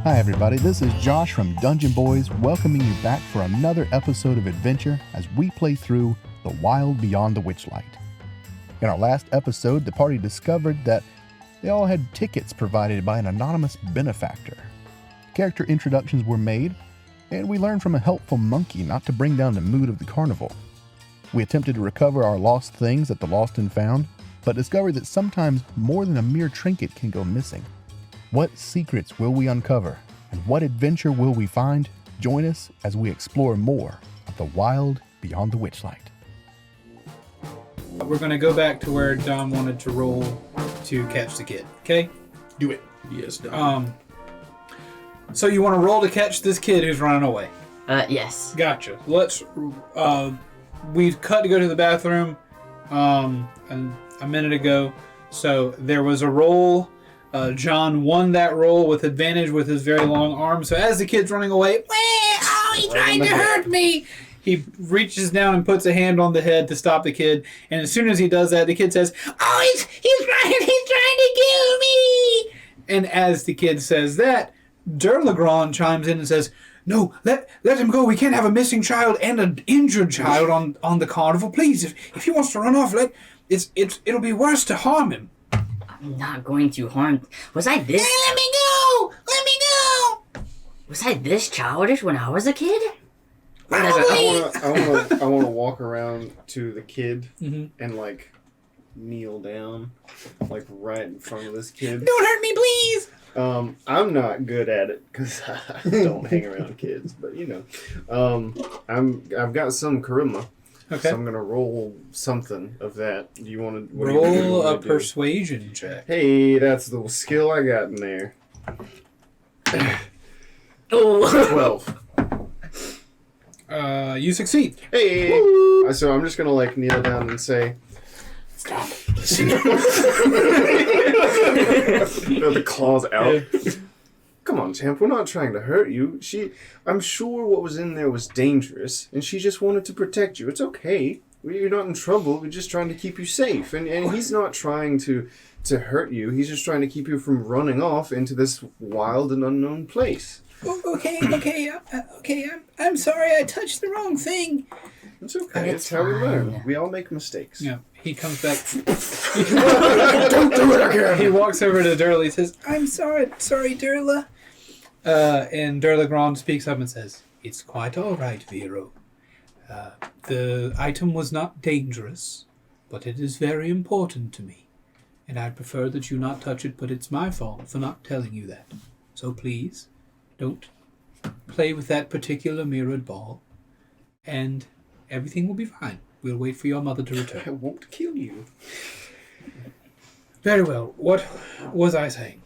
Hi everybody, this is Josh from Dungeon Boys, welcoming you back for another episode of adventure as we play through The Wild Beyond the Witchlight. In our last episode, the party discovered that they all had tickets provided by an anonymous benefactor. Character introductions were made, and we learned from a helpful monkey not to bring down the mood of the carnival. We attempted to recover our lost things at the Lost and Found, but discovered that sometimes more than a mere trinket can go missing. What secrets will we uncover, and what adventure will we find? Join us as we explore more of the wild beyond the Witchlight. We're going to go back to where Dom wanted to roll to catch the kid, okay? Do it. Yes, Dom. So you want to roll to catch this kid who's running away? Yes. Gotcha. Let's, we've cut to go to the bathroom, a minute ago. So there was a roll. John won that roll with advantage with his very long arm. So as the kid's running away, he's trying to hurt me. He reaches down and puts a hand on the head to stop the kid. And as soon as he does that, the kid says, he's trying to kill me. And as the kid says that, Dirlagraun chimes in and says, no, let him go. We can't have a missing child and an injured child on the carnival. Please, if he wants to run off, it'll be worse to harm him. I'm not going to harm... Was I this... Hey, let me go! Let me go! Was I this childish when I was a kid? I want to walk around to the kid and like kneel down, like right in front of this kid. Don't hurt me, please! I'm not good at it because I don't hang around kids, but you know, I've got some charisma. Okay. So I'm gonna roll something of that. Do you want to roll a persuasion check? Hey, that's the skill I got in there. 12. You succeed. Hey. So I'm just gonna like kneel down and say, "Stop! Listen." The claws out. Come on, champ. We're not trying to hurt you. I'm sure what was in there was dangerous, and she just wanted to protect you. It's okay. You're not in trouble. We're just trying to keep you safe. And he's not trying to hurt you. He's just trying to keep you from running off into this wild and unknown place. Okay. I'm sorry. I touched the wrong thing. It's okay. It's how we learn. We all make mistakes. Yeah. He comes back. Don't do it again. He walks over to Durla. He says, "I'm sorry, Durla." And Dirlagraun speaks up and says, "It's quite all right, Vero. The item was not dangerous, but it is very important to me. And I'd prefer that you not touch it, but it's my fault for not telling you that. So please, don't play with that particular mirrored ball, and everything will be fine. We'll wait for your mother to return." I won't kill you. Very well. What was I saying?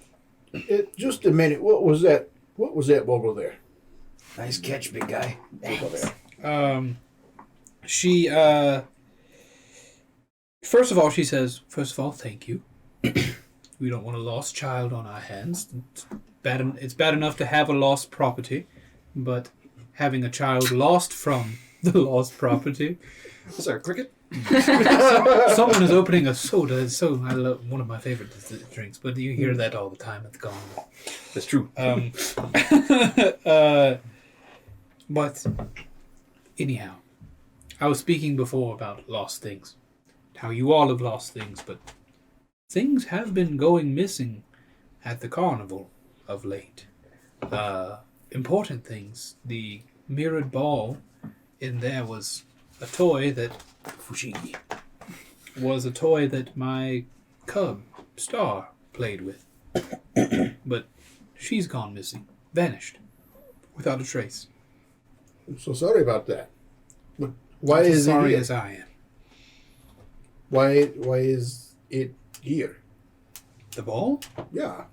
Just a minute. What was that? What was that bubble there? Nice catch, big guy. She, first of all, she says, thank you. We don't want a lost child on our hands. It's bad enough to have a lost property, but having a child lost from the lost property. Is there a cricket? Someone is opening a soda. I love one of my favorite drinks, but you hear that all the time at the carnival. That's true. But anyhow, I was speaking before about lost things. How you all have lost things, but things have been going missing at the carnival of late. Important things. The mirrored ball in there was a toy that fishy was a toy that my cub, Star, played with. But she's gone missing. Vanished. Without a trace. I'm so sorry about that. But why Not is as sorry it here? as I am. Why is it here? The ball? Yeah.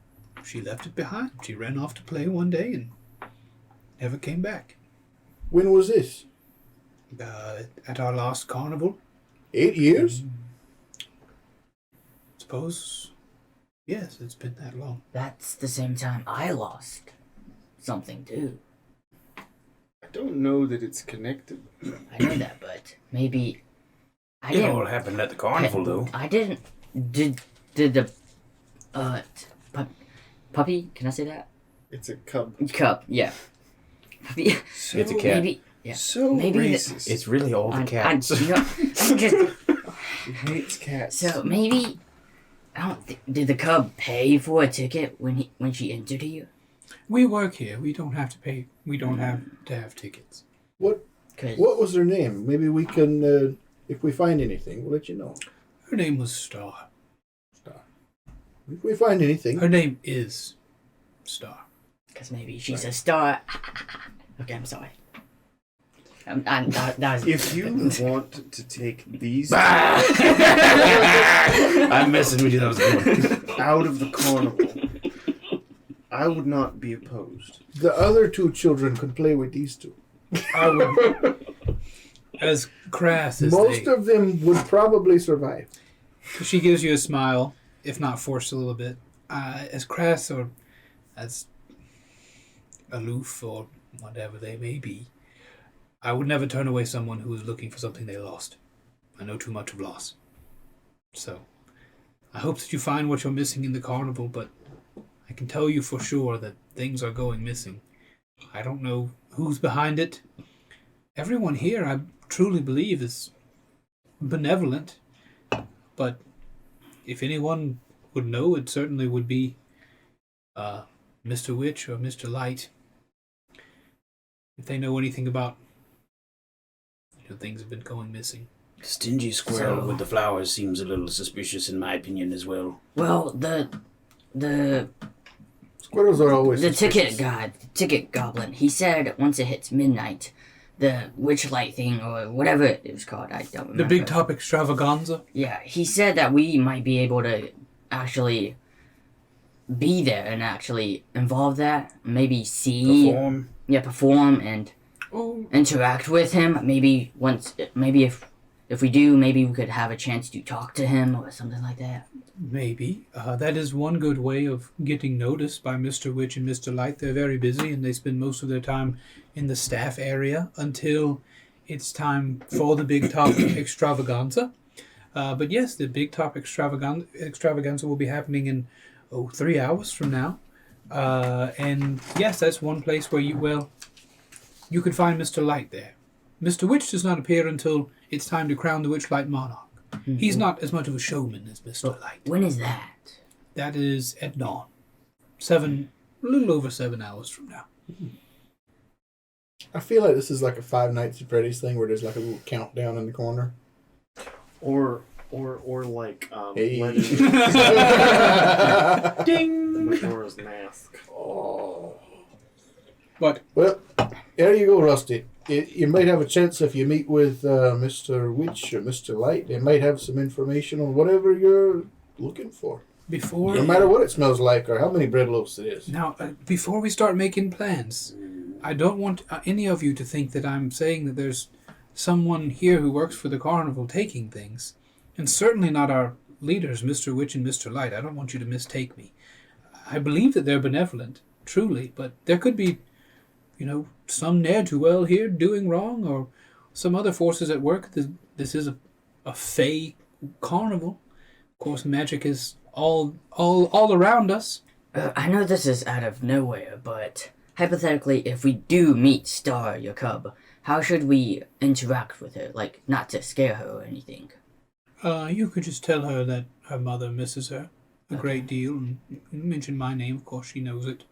She left it behind. She ran off to play one day and never came back. When was this? At our last carnival. 8 years? Suppose. Yes, it's been that long. That's the same time I lost something, too. I don't know that it's connected. I know that, but maybe... It all happened at the carnival, though. I didn't... Did the... puppy? Can I say that? It's a cub. Cub, yeah. So, It's a cat. Maybe, yeah. So Maybe racist. It's really all the cats. I'm just, She hates cats. so maybe, did the cub pay for a ticket when she entered here? We work here. We don't have to pay. We don't have to have tickets. What was her name? Maybe we can, if we find anything, we'll let you know. Her name was Star. If we find anything, Her name is Star. Because maybe she's a star. Okay, I'm sorry. That was, If you want to take these I'm messing with you. That was good. out of the carnival, I would not be opposed. the other two children could play with these two. I would, as crass as Most they. of them would probably survive. She gives you a smile, if not forced a little bit. As crass or as aloof or whatever they may be, I would never turn away someone who is looking for something they lost. I know too much of loss. So, I hope that you find what you're missing in the carnival, but I can tell you for sure that things are going missing. I don't know who's behind it. Everyone here, I truly believe, is benevolent. But if anyone would know, it certainly would be Mr. Witch or Mr. Light. If they know anything about things have been going missing. Stingy squirrel with the flowers seems a little suspicious in my opinion as well. well, the Squirrels are always ticket suspicious. ticket goblin. He said once it hits midnight, the witchlight thing or whatever it was called, I don't remember. The Big Top Extravaganza? Yeah, he said that we might be able to actually be there and actually involve that. Maybe see, perform and interact with him. Maybe if we do, maybe we could have a chance to talk to him or something like that. Maybe. That is one good way of getting noticed by Mr. Witch and Mr. Light. They're very busy and they spend most of their time in the staff area until it's time for the Big Top Extravaganza. But yes, the Big Top Extravaganza will be happening in 3 hours from now. And yes, that's one place where you could find Mr. Light there. Mr. Witch does not appear until it's time to crown the Witchlight Monarch. Mm-hmm. He's not as much of a showman as Mr. Light. When is that? That is at dawn. A little over 7 hours from now. I feel like this is like a Five Nights at Freddy's thing where there's like a little countdown in the corner. Or like Hey. Ding! Majora's Mask. Oh. But Well, there you go, Rusty. You might have a chance if you meet with Mr. Witch or Mr. Light. They might have some information on whatever you're looking for. before No matter what it smells like or how many bread loaves it is. now, before we start making plans, I don't want any of you to think that I'm saying that there's someone here who works for the carnival taking things, and certainly not our leaders, Mr. Witch and Mr. Light. I don't want you to mistake me. I believe that they're benevolent, truly, but there could be, some ne'er-do-well here doing wrong, or some other forces at work. This is a fey carnival. Of course, magic is all around us. I know this is out of nowhere, but hypothetically, if we do meet Star, your cub, how should we interact with her? Like, not to scare her or anything. You could just tell her that her mother misses her a great deal, and mention my name. Of course, she knows it.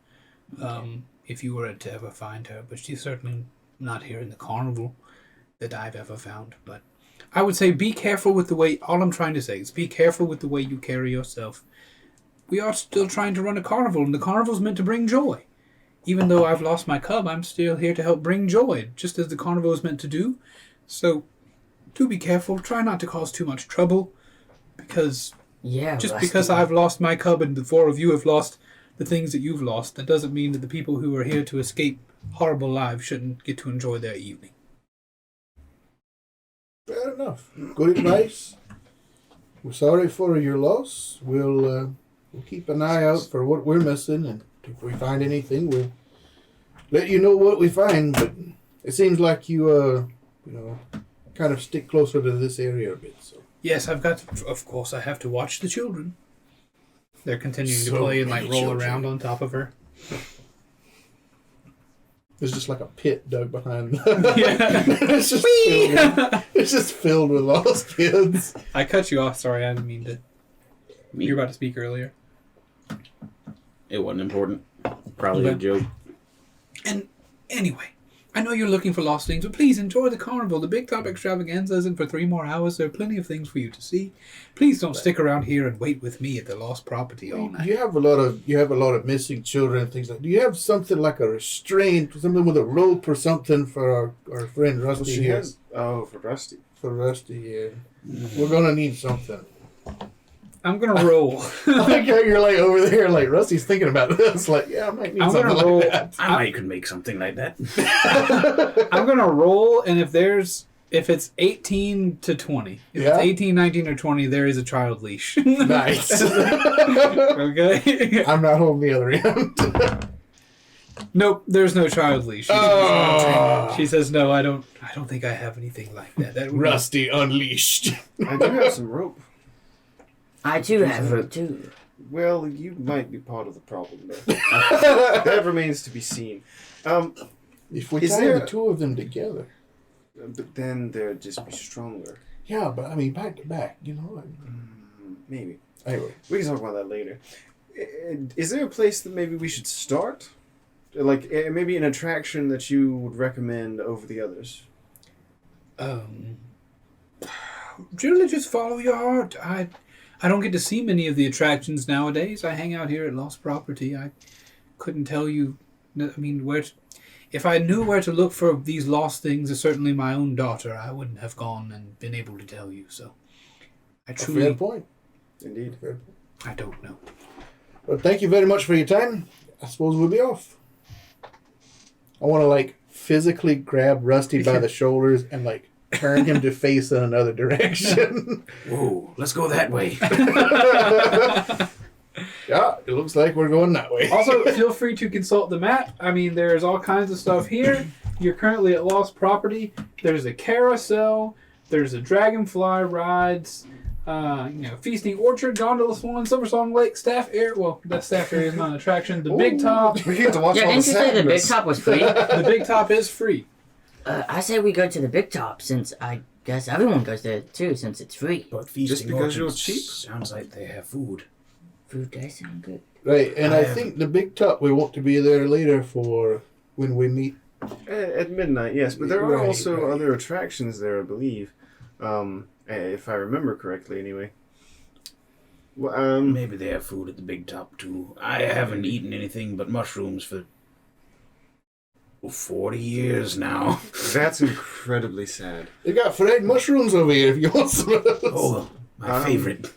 If you were to ever find her, but she's certainly not here in the carnival that I've ever found. But I would say be careful with the way. All I'm trying to say is be careful with the way you carry yourself. We are still trying to run a carnival, and the carnival's meant to bring joy. Even though I've lost my cub, I'm still here to help bring joy, just as the carnival is meant to do. So, do be careful. Try not to cause too much trouble, because because I've lost my cub and the four of you have lost the things that you've lost, that doesn't mean that the people who are here to escape horrible lives shouldn't get to enjoy their evening. Fair enough. Good advice. We're sorry for your loss. We'll keep an eye out for what we're missing, and if we find anything, we'll let you know what we find. But it seems like you, kind of stick closer to this area a bit. So Yes, of course, I have to watch the children. They're continuing to So play and many roll children. around on top of her. There's just like a pit dug behind. Yeah. It's just filled with lost kids. I cut you off. Sorry, I didn't mean to. Me. You were about to speak earlier. It wasn't important. Probably a joke. And anyway, I know you're looking for lost things, but please enjoy the carnival. The Big Top Extravaganza isn't for 3 more hours. There are plenty of things for you to see. Please don't stick around here and wait with me at the lost property all night. You have a lot of missing children and things like. Do you have something like a restraint, something with a rope or something for our friend Rusty here? For Rusty. For Rusty, yeah. We're gonna need something. I'm gonna roll. I like how you're like over there, like Rusty's thinking about this. Like, yeah, I might need something gonna roll. like that. I might could make something like that. I'm gonna roll, and if it's 18 to 20, if it's 18, 19, or 20, there is a child leash. Nice. Okay. I'm not holding the other end. Nope, there's no child leash. Oh. She says, no, I don't think I have anything like that. That would Rusty unleashed. I do have some rope. I too have rope too. Well, you might be part of the problem there. That remains to be seen. If we tie the two of them together. But then they'd just be stronger. Yeah, but I mean, back to back, you know? Maybe. Anyway. We can talk about that later. Is there a place that maybe we should start? Like, maybe an attraction that you would recommend over the others? Generally just follow your heart. I don't get to see many of the attractions nowadays. I hang out here at Lost Property. I couldn't tell you, I mean, if I knew where to look for these lost things, as certainly my own daughter, I wouldn't have gone and been able to tell you. So, I truly... Fair point. Indeed. Fair point. I don't know. Well, thank you very much for your time. I suppose we'll be off. I want to, like, physically grab Rusty by the shoulders and, like, turn him to face in another direction. Whoa, let's go that way. Yeah, it looks like we're going that way. Also, feel free to consult the map. I mean, there's all kinds of stuff here. You're currently at Lost Property. There's a carousel. There's a Dragonfly rides. Feasting Orchard, Gondola Swan, Summer Song Lake, Staff Area. Well, that Staff Area is not an attraction. The Big Top. We get to watch all Yeah, the didn't you say the Big sadness. Top was free? The Big Top is free. I say we go to the Big Top since I guess everyone goes there too since it's free. But feasting because you're orchards cheap? sounds like they have food. Food does sound good. Right, and I think the Big Top, we want to be there later for when we meet. At midnight, yes. But there are Right, also right. other attractions there, I believe. If I remember correctly, anyway. Well, Maybe they have food at the Big Top too. I haven't eaten anything but mushrooms for 40 years now. that's incredibly sad. They got fried mushrooms over here if you want some of those. Oh, my favorite.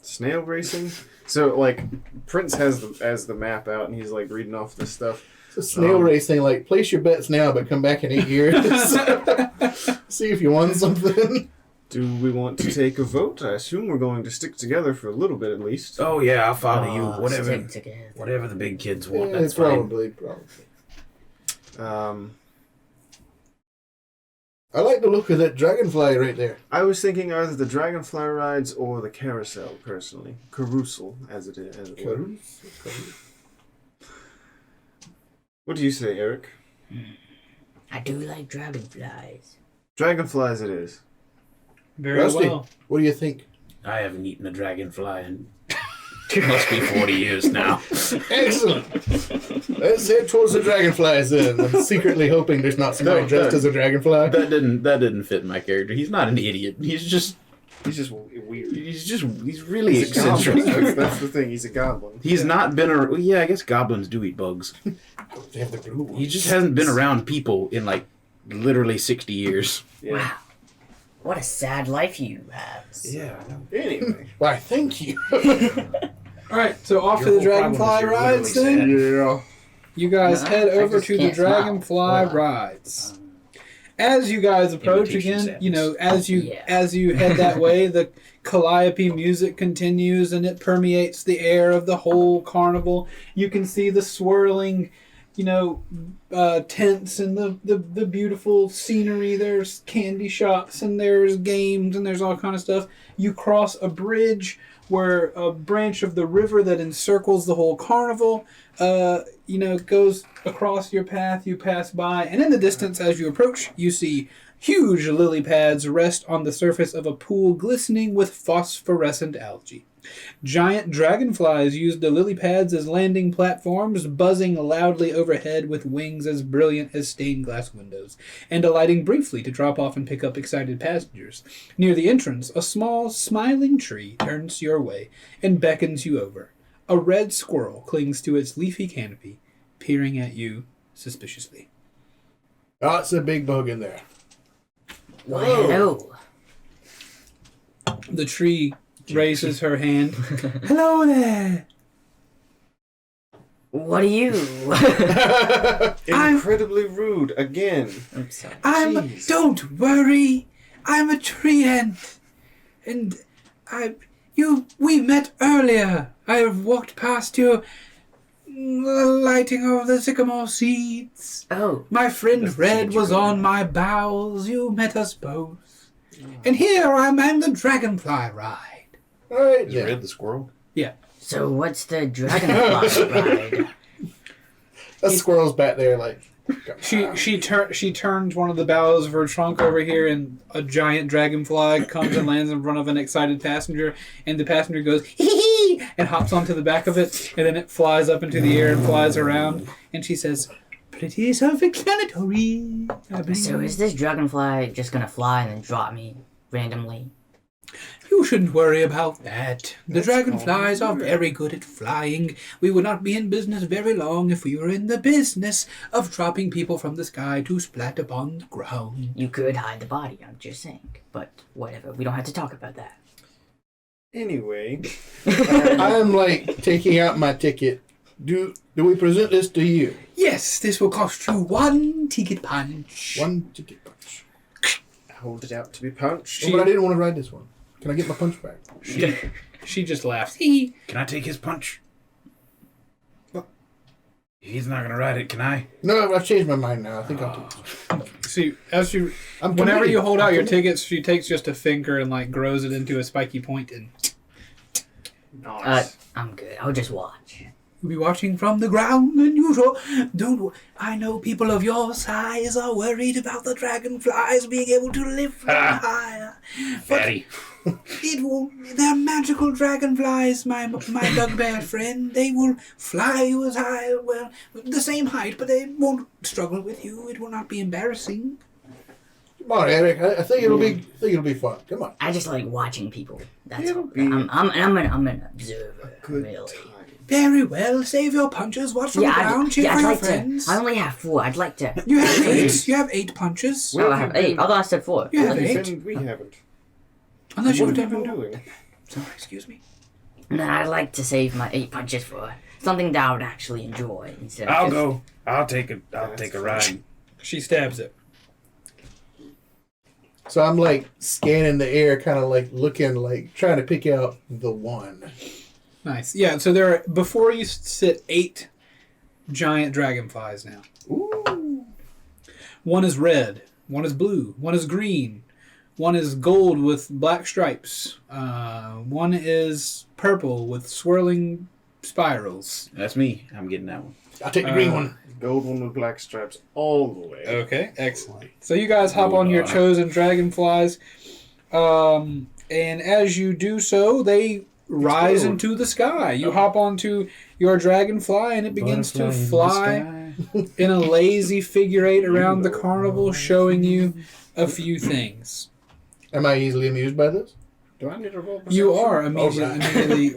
Snail racing? So, like, Prince has the map out, and he's, like, reading off this stuff. It's a snail racing, like, place your bets now, but come back in 8 years. See if you won something. Do we want to take a vote? I assume we're going to stick together for a little bit, at least. Oh yeah, I'll follow you. Stick together. Whatever the big kids want, Yeah, that's fine. probably. I like the look of that dragonfly right there. I was thinking either the Dragonfly rides or the carousel, personally. Carousel, as it is. As it were. What do you say, Eric? I do like dragonflies. Dragonflies it is. Very Rusty, well. what do you think? I haven't eaten a dragonfly in it must be 40 years now. Excellent. Let's head towards the dragonflies then. I'm secretly hoping there's not somebody dressed as a dragonfly. That didn't fit my character. He's not an idiot. He's just weird. He's really He's a goblin. eccentric. That's the thing. He's a goblin. He's not been around. Yeah, I guess goblins do eat bugs. They have the blue ones. He just hasn't been around people in like literally 60 years. Yeah. Wow. What a sad life you have. Yeah. Anyway. Why, thank you. Alright, so off to the Dragonfly rides then. Yeah. You guys No, head I over just to the can't smile. Dragonfly Well, rides. As you guys approach Imitation again, you know, as you Yeah. head that way, the calliope music continues and it permeates the air of the whole carnival. You can see the swirling tents and the beautiful scenery. There's candy shops and there's games and there's all kind of stuff. You cross a bridge where a branch of the river that encircles the whole carnival, goes across your path. You pass by, and in the distance as you approach, you see huge lily pads rest on the surface of a pool glistening with phosphorescent algae. Giant dragonflies use the lily pads as landing platforms, buzzing loudly overhead with wings as brilliant as stained glass windows, and alighting briefly to drop off and pick up excited passengers. Near the entrance, a small, smiling tree turns your way and beckons you over. A red squirrel clings to its leafy canopy, peering at you suspiciously. Oh, it's a big bug in there. Well, hello. The tree raises her hand. Hello there. What are you? Incredibly rude again. I'm sorry. Don't worry. I'm a tree ant, and we met earlier. I have walked past you, lighting of the sycamore seeds. Oh. My friend Red was on my boughs. You met us both. And here I'm the dragonfly ride. Right. Is Red the squirrel? Yeah. So what's the dragonfly ride? That squirrel's back there like... She turns one of the boughs of her trunk over here, and a giant dragonfly comes and lands in front of an excited passenger, and the passenger goes hee hee and hops onto the back of it, and then it flies up into the air and flies around, and she says, "Pretty self-explanatory." So is this dragonfly just gonna fly and then drop me randomly? You shouldn't worry about that. The dragonflies are very good at flying. We would not be in business very long if we were in the business of dropping people from the sky to splat upon the ground. You could hide the body, I'm just saying. But whatever, we don't have to talk about that. Anyway. I'm like taking out my ticket. Do we present this to you? Yes, this will cost you 1 ticket punch. 1 ticket punch. Hold it out to be punched. Oh, but I didn't want to ride this one. Can I get my punch back? She just laughs. Hee. Can I take his punch? He's not gonna ride it, can I? No, I've changed my mind now. I think I'll take it. See, whenever committed. you hold out your I'm tickets, she takes just a finger and grows it into a spiky point, and Nice. I'm good. I'll just watch. you'll be watching from the ground, and I know people of your size are worried about the dragonflies being able to live higher. Fatty. They're magical dragonflies, my bugbear friend. They will fly you as high, the same height, but they won't struggle with you. It will not be embarrassing. Come on, Eric. I think it'll be fun. Come on. I just like watching people. That's It'll all. be I'm an observer, Good really. time. Very well. Save your punches. Watch from the ground. Cheer for I'd your like friends. to. I only have 4. I'd like to. You have 8. You have 8 punches. Oh, I have 8. Although I said 4. You have What have you 8. been- We haven't. Unless What you've have you done been more. doing? Sorry, excuse me. And then I'd like to save my 8 punches for something that I would actually enjoy instead of I'll just... go. I'll take a ride. She stabs it. So I'm like scanning the air, kind of like looking, like trying to pick out the one. Nice. Yeah, so before you sit 8 giant dragonflies now. Ooh. One is red, one is blue, one is green, one is gold with black stripes, one is purple with swirling spirals. That's me. I'm getting that one. I'll take the green one. Gold one with black stripes all the way. Okay, excellent. So you guys hop on your chosen dragonflies, and as you do so, they rise into the sky. You hop onto your dragonfly, and it begins to fly in a lazy figure 8 around the carnival, showing you a few things. Am I easily amused by this? Do I need to roll perception? You are immediately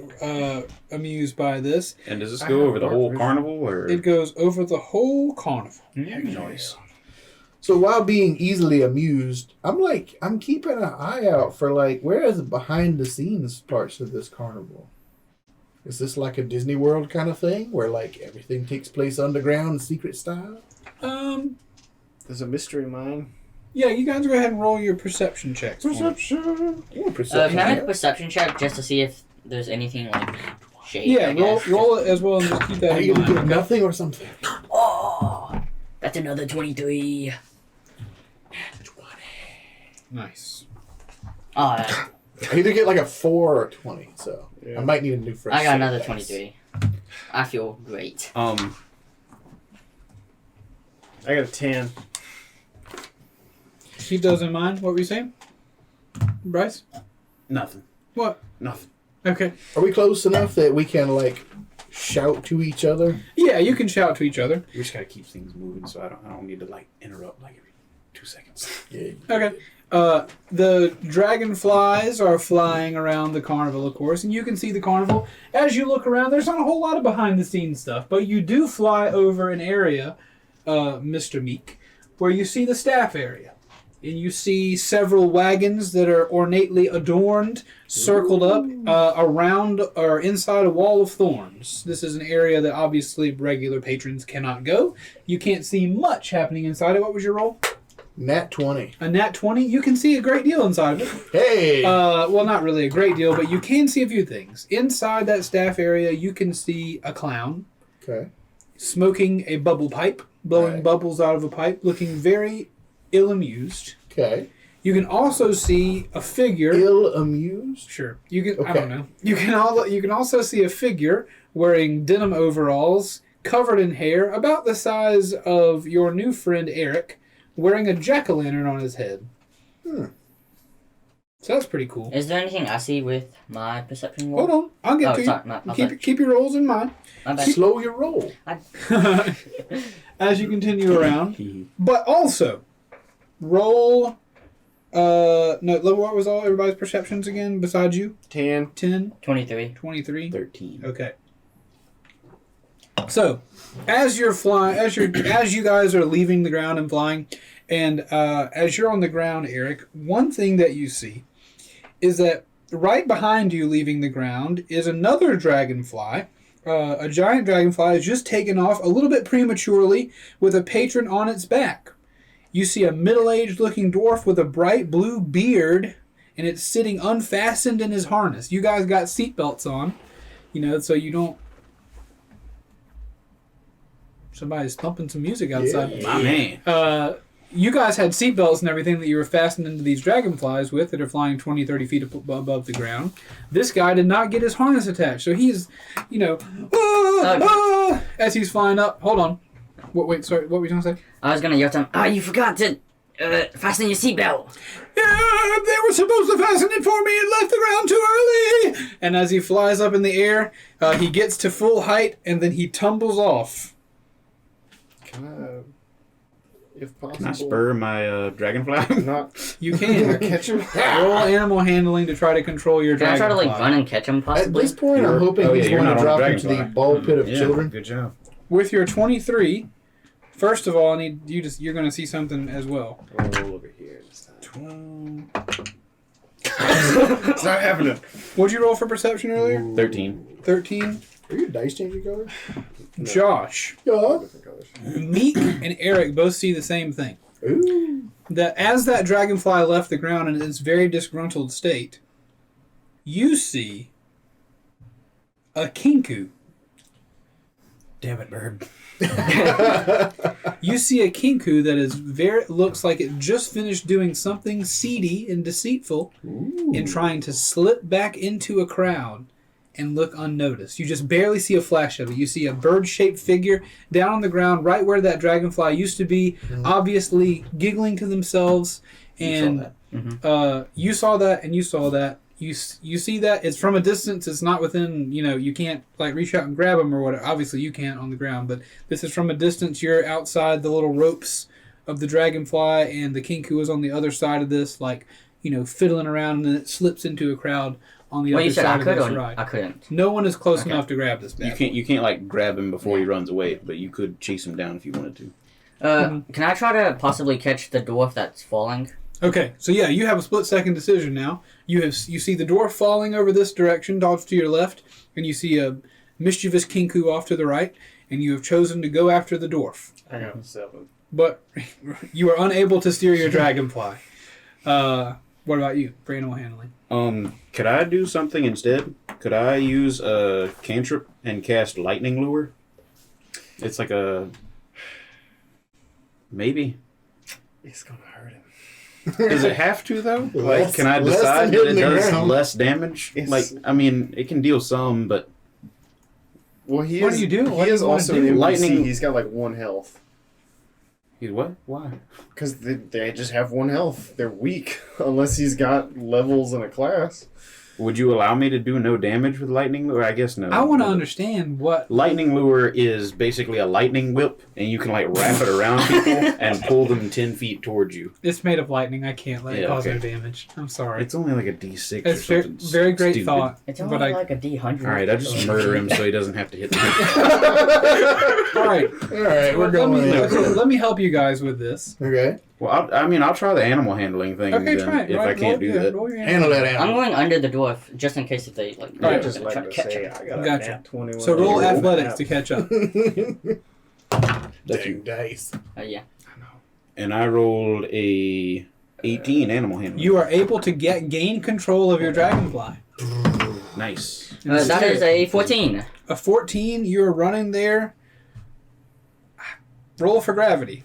amused by this. And does this go over the whole carnival, or? It goes over the whole carnival. Nice. So while being easily amused, I'm keeping an eye out for where is the behind the scenes parts of this carnival? Is this like a Disney World kind of thing where everything takes place underground, secret style? There's a mystery mine. Yeah, you guys go ahead and roll your perception checks. Perception. Ooh, perception. Can I make a perception check just to see if there's anything shady? Yeah, I guess? roll it as well and just keep that Are in you going to mind. get nothing or something? Oh! That's another 23. Nice. Oh, I either get like a 4 or a 20, so I might need a new fresh. I got set of another dice. 23. I feel great. I got a 10. He doesn't mind. What were you saying, Bryce? Nothing. What? Nothing. Okay. Are we close enough that we can like shout to each other? Yeah, you can shout to each other. We just gotta keep things moving, so I don't need to like interrupt like every 2 seconds. Yeah. Okay. The dragonflies are flying around the carnival, of course, and you can see the carnival. As you look around, there's not a whole lot of behind-the-scenes stuff, but you do fly over an area, Mr. Meek, where you see the staff area. And you see several wagons that are ornately adorned, circled up around or inside a wall of thorns. This is an area that obviously regular patrons cannot go. You can't see much happening inside it. What was your roll? Nat 20. A nat 20? You can see a great deal inside of it. Hey! Well, not really a great deal, but you can see a few things. Inside that staff area, you can see a clown Okay. smoking a bubble pipe, blowing Right. bubbles out of a pipe, looking very ill-amused. Okay. You can also see a figure. Ill-amused? Sure. You can. I Okay. don't know. You can also see a figure wearing denim overalls, covered in hair, about the size of your new friend Eric, wearing a jack-o'-lantern on his head. So that's pretty cool. Is there anything I see with my perception roll? Hold on, I'll get Oh, to sorry, you. my bad. Keep your rolls in mind My bad. Slow your roll. as you continue around. But also, roll. No, what was all everybody's perceptions again besides you? 10. 10, 23. 23. 13. Okay. So, as you're flying, as you guys are leaving the ground and flying, and as you're on the ground, Eric, one thing that you see is that right behind you, leaving the ground, is another dragonfly. A giant dragonfly has just taken off a little bit prematurely with a patron on its back. You see a middle-aged looking dwarf with a bright blue beard, and it's sitting unfastened in his harness. You guys got seatbelts on, so you don't... Somebody's thumping some music outside. Yeah. My man. You guys had seatbelts and everything that you were fastened into these dragonflies with that are flying 20, 30 feet above the ground. This guy did not get his harness attached, so he's, as he's flying up. Hold on. Wait, sorry, what were you going to say? I was gonna yell to him, you forgot to fasten your seatbelt. Yeah, they were supposed to fasten it for me. It left the ground too early. And as he flies up in the air, he gets to full height, and then he tumbles off. Can I, if possible, Can I spur my dragonfly? not You can. catch him? Roll animal handling to try to control your Can I dragonfly. try to run and catch him At possibly? this point, I'm You're- hoping oh, yeah, he's you're going to not on drop the into the dragonfly. ball pit of Yeah. children. Good job. With your 23, first of all, you're going to see something as well. Roll over here this time. 12. It's not happening. What'd you roll for perception earlier? 13. 13. Are you a dice changing color? Josh, Yeah. Different colors. Meek, and Eric both see the same thing. Ooh. That as that dragonfly left the ground in its very disgruntled state, you see a kinku. Damn it, bird. You see a kinku that is looks like it just finished doing something seedy and deceitful and trying to slip back into a crowd and look unnoticed. You just barely see a flash of it. You see a bird-shaped figure down on the ground right where that dragonfly used to be, obviously giggling to themselves. And you saw that and you saw that. You see that it's from a distance. It's not within, you can't like reach out and grab them or whatever. Obviously you can't on the ground, but this is from a distance. You're outside the little ropes of the dragonfly, and the kinku is on the other side of this, like, fiddling around, and then it slips into a crowd on the Well, other you said side I of could this or ride. I couldn't. No one is close Okay. enough to grab this bad You can't like grab him before he runs away, but you could chase him down if you wanted to. Can I try to possibly catch the dwarf that's falling? Okay, so yeah, you have a split-second decision now. You see the dwarf falling over this direction, off to your left, and you see a mischievous kinku off to the right, and you have chosen to go after the dwarf. I got 7. But you are unable to steer your dragonfly. What about you for animal handling? Could I do something instead? Could I use a cantrip and cast lightning lure? It's like a Maybe. It's gonna hurt him. Does it have to, though? Less- Can I less decide than that it hitting the does ground. less damage? It's- It can deal some, but... Well, he What is, do you do? He What do is you wanna also do? an NPC. Lightning- He's got like 1 health. He's what? Why? Because they just have 1 health. They're weak. Unless he's got levels in a class. Would you allow me to do no damage with lightning lure? I guess no. I want to understand what. Lightning lure is basically a lightning whip, and you can like wrap it around people and pull them 10 feet towards you. It's made of lightning. I can't let it Yeah, cause okay. no damage. I'm sorry. It's only like a D6 It's or very, something. very great stupid. thought. It's but only like a D100. All right, I just murder him so he doesn't have to hit me. All right. All right, we're going in. Let me help you guys with this. Okay. Well, I'll try the animal handling thing Okay, then, try it. if I can't do that. Roll your Handle that I'm animal. going under the dwarf just in case if they like. All right, Just try like to to catch say, him. I got a Gotcha. nat 20. So roll when I athletics nap. to catch up. That's Dang you. dice. Yeah. And I rolled a 18 animal handling. You are able to gain control of your dragonfly. Nice. That is a 14. A 14. You're running there. Roll for gravity.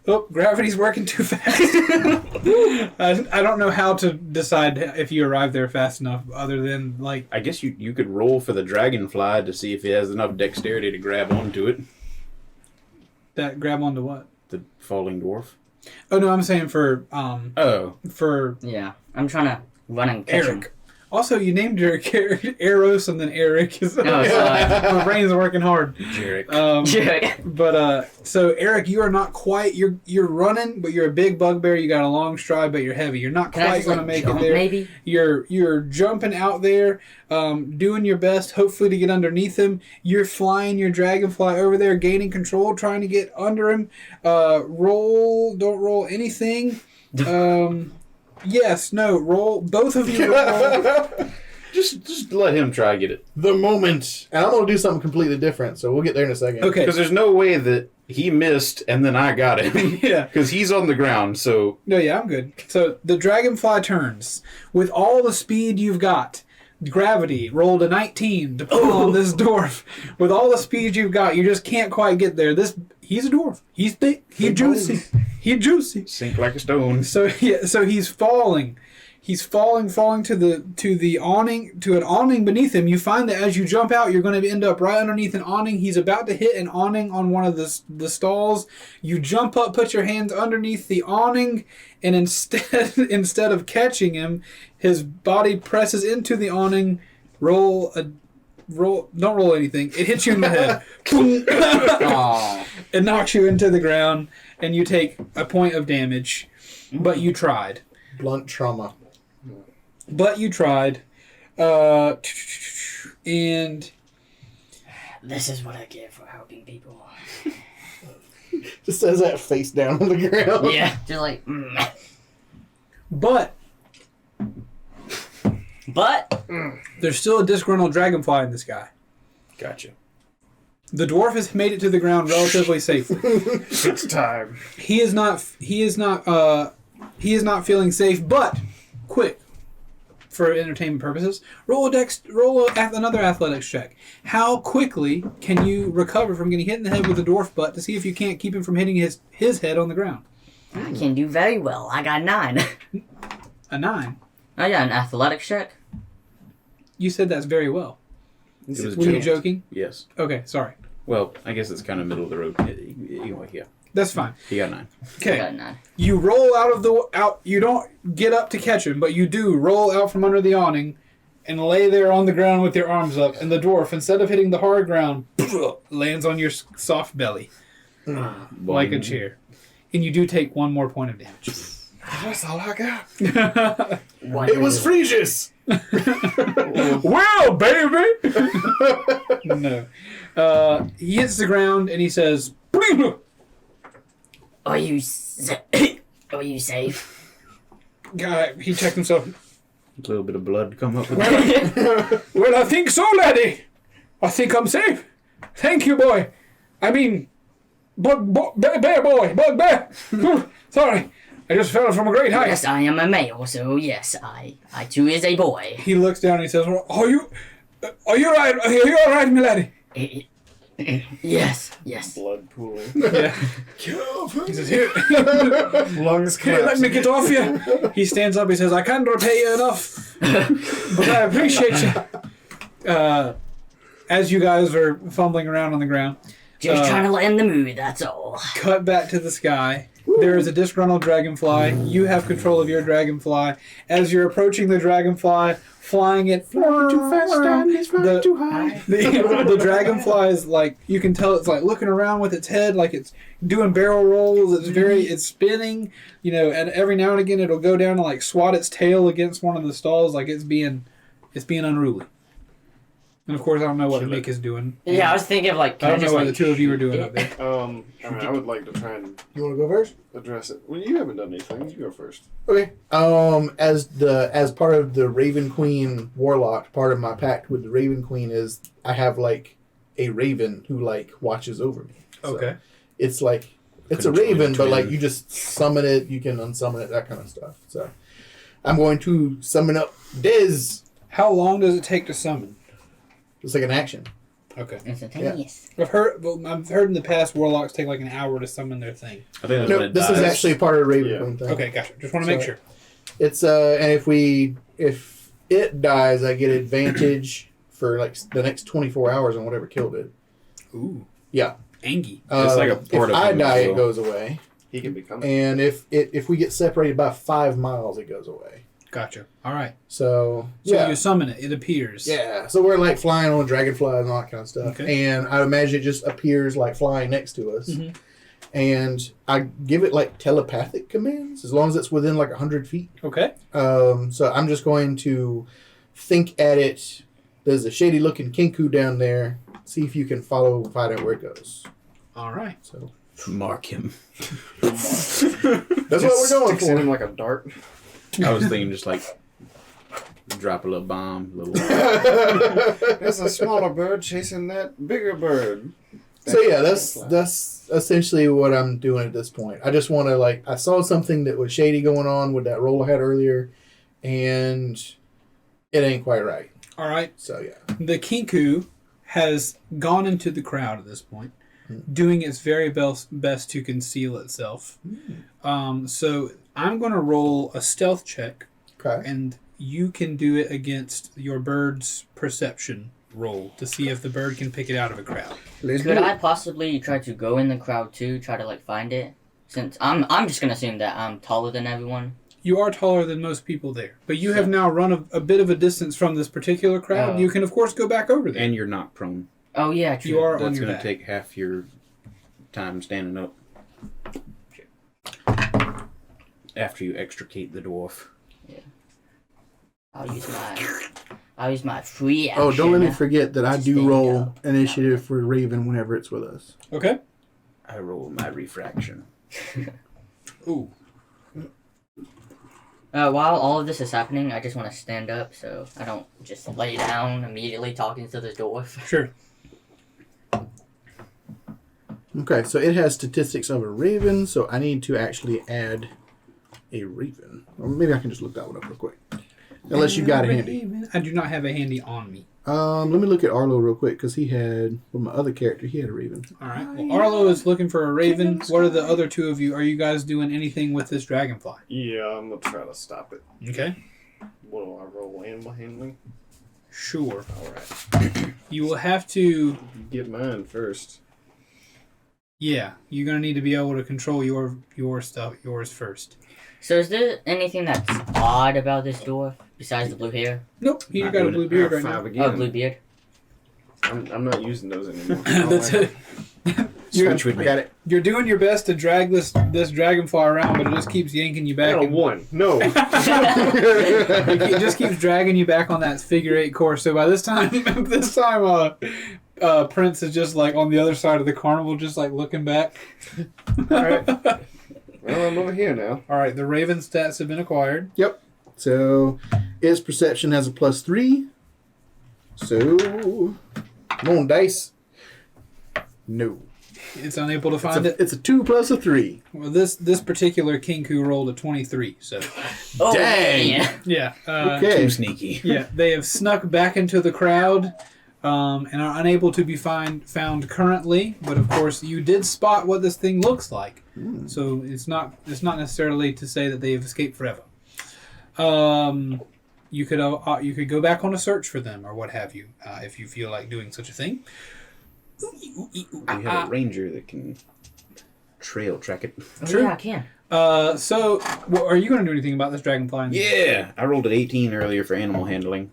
Oh, gravity's working too fast. I don't know how to decide if you arrive there fast enough, other than like I guess you could roll for the dragonfly to see if he has enough dexterity to grab onto it. that. Grab onto what? The falling dwarf. Oh no, I'm saying for Yeah. I'm trying to run and catch him. Eric. Also, you named your character Eros and then Eric. No, sorry. My brain's working hard. Jarek. So Eric, you are not quite. You're running, but you're a big bugbear. You got a long stride, but you're heavy. You're not Can I quite just going to like make jump it there. maybe? You're jumping out there, doing your best, hopefully to get underneath him. You're flying your dragonfly over there, gaining control, trying to get under him. Don't roll anything. Yes, no, roll. Both of you roll. Just let him try to get it. The moment. And I'm going to do something completely different, so we'll get there in a second. Okay. Because there's no way that he missed and then I got him. Yeah. Because he's on the ground, so... No, yeah, I'm good. So the dragonfly turns. With all the speed you've got, gravity rolled a 19 to pull on this dwarf. With all the speed you've got, you just can't quite get there. He's a dwarf. He's thick. He's juicy. He's juicy. Sink like a stone. So he's falling. He's falling to the awning, to an awning beneath him. You find that as you jump out, you're going to end up right underneath an awning. He's about to hit an awning on one of the stalls. You jump up, put your hands underneath the awning, and instead of catching him, his body presses into the awning. Don't roll anything. It hits you in the head. Boom. Aw. It knocks you into the ground, and you take a point of damage. But you tried. Blunt trauma. But you tried. And This is what I get for helping people. Just says that face down on the ground. Yeah. Just like, but there's still a disgruntled dragonfly in this guy. Gotcha. The dwarf has made it to the ground relatively safely. It's time. He is not feeling safe, but quick. For entertainment purposes, roll another athletics check. How quickly can you recover from getting hit in the head with a dwarf butt to see if you can't keep him from hitting his head on the ground? I can do very well. I got 9. A 9. I got an athletics check. You said that's very well. It was Were you just- joking? Yes. Okay, sorry. Well, I guess it's kind of middle of the road. Anyway, yeah. That's fine. He got 9. I Okay. got 9. You roll out. You don't get up to catch him, but you do roll out from under the awning and lay there on the ground with your arms up. And the dwarf, instead of hitting the hard ground, lands on your soft belly like a chair. And you do take 1 more point of damage. That's all I got. It was Fresius! Well, baby! No. He hits the ground and he says, Are you safe? he checked himself. A little bit of blood come up with that. Well, I think so, laddie. I think I'm safe. Thank you, boy. I mean, bear boy. Sorry. I just fell from a great height. Yes, I am a male, so yes, I too is a boy. He looks down and he says, Are you all right, my laddie? Yes, yes. Blood pooling. Yeah. He says, "Here, Lungs here, let me get off you." He stands up. He says, "I can't repay you enough, but I appreciate you." As you guys are fumbling around on the ground, Just trying to lighten the mood, that's all. cut back to the sky. There is a disgruntled dragonfly. You have control of your dragonfly. As you're approaching the dragonfly, flying it Too fast, Dad. He's flying too high. the dragonfly is like, you can tell it's like looking around with its head, like it's doing barrel rolls. It's spinning, and every now and again it'll go down and like swat its tail against one of the stalls, like it's being unruly. And of course, I don't know what Mick is doing. Yeah, I was thinking of like... I don't know what the two of you are doing up there. I would like to try and You want to go first? address it. Well, you haven't done anything. You go first. Okay. As part of the Raven Queen Warlock, part of my pact with the Raven Queen is I have like a raven who like watches over me. So Okay. it's like it's a raven, but like you just summon it, you can unsummon it, that kind of stuff. So I'm going to summon up Diz. How long does it take to summon? It's like an action. Okay. Instantaneous. I've heard in the past warlocks take like an hour to summon their thing. I think that's No, when it this dies. is actually part of the Raven Queen thing. Okay, gotcha. Just want to make sure. It's and if it dies, I get advantage for like the next 24 hours on whatever killed it. Ooh. Yeah. Angie. It's like a part if of I him die, as it well. goes away. He can become. And if we get separated by 5 miles, it goes away. Gotcha. All right. So So yeah, you summon it. It appears. yeah. So we're like flying on dragonflies and all that kind of stuff. Okay. And I imagine it just appears like flying next to us. Mhm. And I give it like telepathic commands as long as it's within like 100 feet. Okay. So I'm just going to think at it. There's a shady looking kinku down there. See if you can find out where it goes. All right. So Mark him. that's what we're going Sticks in him for. like a dart. I was thinking just like drop a little bomb, There's a smaller bird chasing that bigger bird. So yeah, that's essentially what I'm doing at this point. I just want to I saw something that was shady going on with that roll I had earlier, and it ain't quite right. All right. So yeah. The kinku has gone into the crowd at this point, doing its very best to conceal itself. So I'm going to roll a stealth check, Okay. and you can do it against your bird's perception roll to see if the bird can pick it out of a crowd. Let's Could do I it. possibly try to go in the crowd too, try to find it? Since I'm just gonna assume that I'm taller than everyone. You are taller than most people there, but you have now run a bit of a distance from this particular crowd. Oh. You can, of course, go back over there. and you're not prone. Oh yeah, true. You are on That's your going back. to take half your time standing up. After you extricate the dwarf. I'll use my free action. Oh, don't let me forget that I to do stand roll up. initiative for Raven whenever it's with us. Okay. I roll my refraction. Ooh. While all of this is happening, I just want to stand up so I don't just lay down immediately talking to the dwarf. Sure. Okay, so it has statistics of a raven, so I need to actually add a raven. Or maybe I can just look that one up real quick. Unless you got it handy. I do not have a handy on me. Let me look at Arlo real quick, because he had, well, my other character, he had a raven. All right. Well, Arlo is looking for a raven. What are the other two of you? Are you guys doing anything with this dragonfly? Yeah, I'm gonna try to stop it. Okay. What do I roll? Animal handling. Sure. All right. You will have to. You get mine first. Yeah, you're gonna need to be able to control your stuff, yours first. So is there anything that's odd about this dwarf besides the blue hair? Nope, you Not got a doing blue it. beard right Five now. again. Oh, blue beard. I'm not using those anymore. That's it. You're, Switch with me. Got it. you're doing your best to drag this dragonfly around, but it just keeps yanking you I back. got a and- 1. No. It just keeps dragging you back on that figure 8 course. So by this time, Prince is just on the other side of the carnival, just looking back. All right. Well, I'm over here now. All right, the Raven stats have been acquired. Yep. So, its perception has a +3. So, come on, dice. No. It's unable to find it. It's a 2 plus a 3. Well, this particular Kinku rolled a 23. So Oh, Dang. man. yeah, Okay. Too sneaky. yeah, they have snuck back into the crowd. and are unable to be found currently. But of course, you did spot what this thing looks like, so it's not necessarily to say that they've escaped forever. You could go back on a search for them or what have you, if you feel like doing such a thing. We have a ranger that can trail track it. True. Yeah, I can. So, are you going to do anything about this dragonfly? Yeah, I rolled an 18 earlier for animal handling.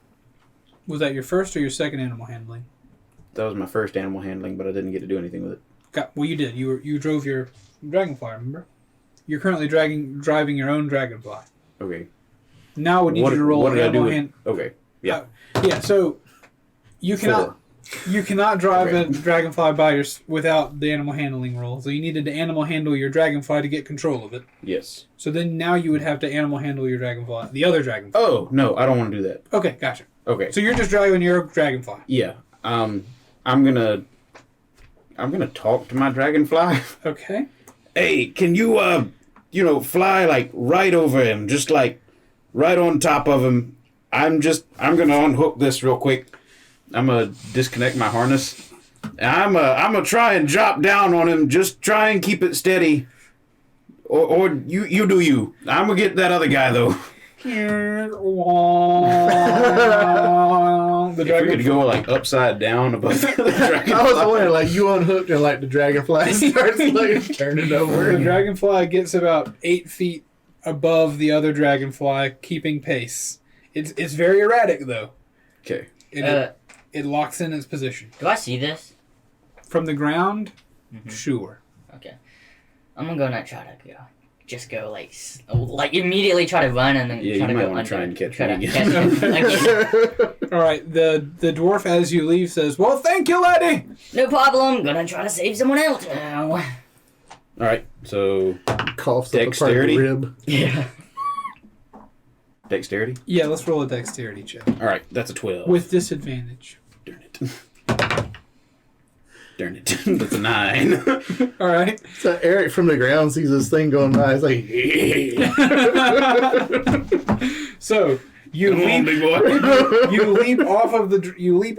Was that your first or your second animal handling? That was my first animal handling, but I didn't get to do anything with it. Well, you did. You drove your dragonfly. Remember? You're currently driving your own dragonfly. Okay. Now we need you to roll an animal hand. Okay. Yeah. Yeah. So you cannot. 4. You cannot drive Okay. a dragonfly without the animal handling roll. So you needed to animal handle your dragonfly to get control of it. Yes. So then now you would have to animal handle your dragonfly, the other dragonfly. Oh, no, I don't want to do that. Okay, gotcha. Okay. So you're just driving your dragonfly. Yeah. I'm gonna talk to my dragonfly. Okay. Hey, can you fly like right over him, just like right on top of him? I'm gonna unhook this real quick. I'm gonna disconnect my harness. I'm gonna try and drop down on him. Just try and keep it steady. Or you do you. I'm gonna get that other guy though. The If we could go like upside down above the dragonfly. I was wondering, like, you unhooked and like the dragonfly starts like turning over. The dragonfly gets about 8 feet above the other dragonfly, keeping pace. It's very erratic though. Okay. It locks in its position. Do I see this? From the ground, sure. Okay. I'm gonna try to go like immediately try to run and then Yeah, try you to might go want under. to try and catch Try me to again. catch him again. All right, the dwarf as you leave says, "Well, thank you, lady." No problem. Gonna try to save someone else now. All right. So Coughs up a part of Dexterity? the rib. Yeah. dexterity. Yeah, let's roll a dexterity check All right. That's a 12. with disadvantage. Darn it. Darn it. That's a 9. All right. So Eric from the ground sees this thing going by. He's like, So you Come on, leap. big boy. You leap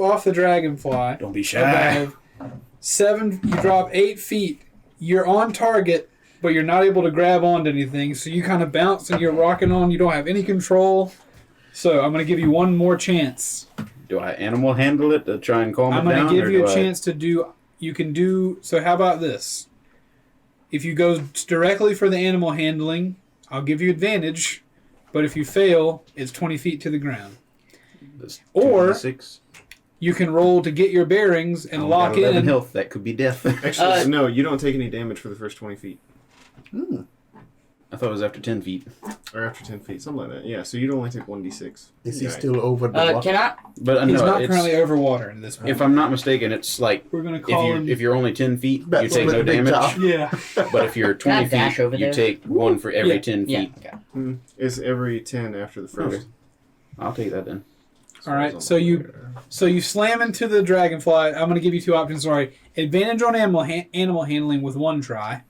off the dragonfly. Don't be shy. Above you drop 8 feet. You're on target, but you're not able to grab onto anything. So you kind of bounce and you're rocking on. You don't have any control. So I'm going to give you one more chance. Do I animal handle it to try and calm I'm it going down? to give you or a do I- chance to do. You can do. So how about this? If you go directly for the animal handling, I'll give you advantage. But if you fail, it's 20 feet to the ground. That's Or- 26. You can roll to get your bearings and I lock got 11 in. health. That could be death. Actually, no, you don't take any damage for the first 20 feet. I thought it was after 10 feet. Or after 10 feet, something like that. Yeah, so you'd only take 1d6. is he Right. still over the water? Can I? But He's no, not it's, currently over water in this point. if I'm not mistaken, it's like We're going to call him. if you're only 10 feet, you That's take with no the big damage. top. Yeah. But if you're Can I 20 dash feet, over you there? take 1 for every Yeah. 10 Yeah. feet. Okay. It's every 10 after the first. Okay. I'll take that then. All right. So you slam into the dragonfly. I'm going to give you two options. Sorry. Advantage on animal handling with one try,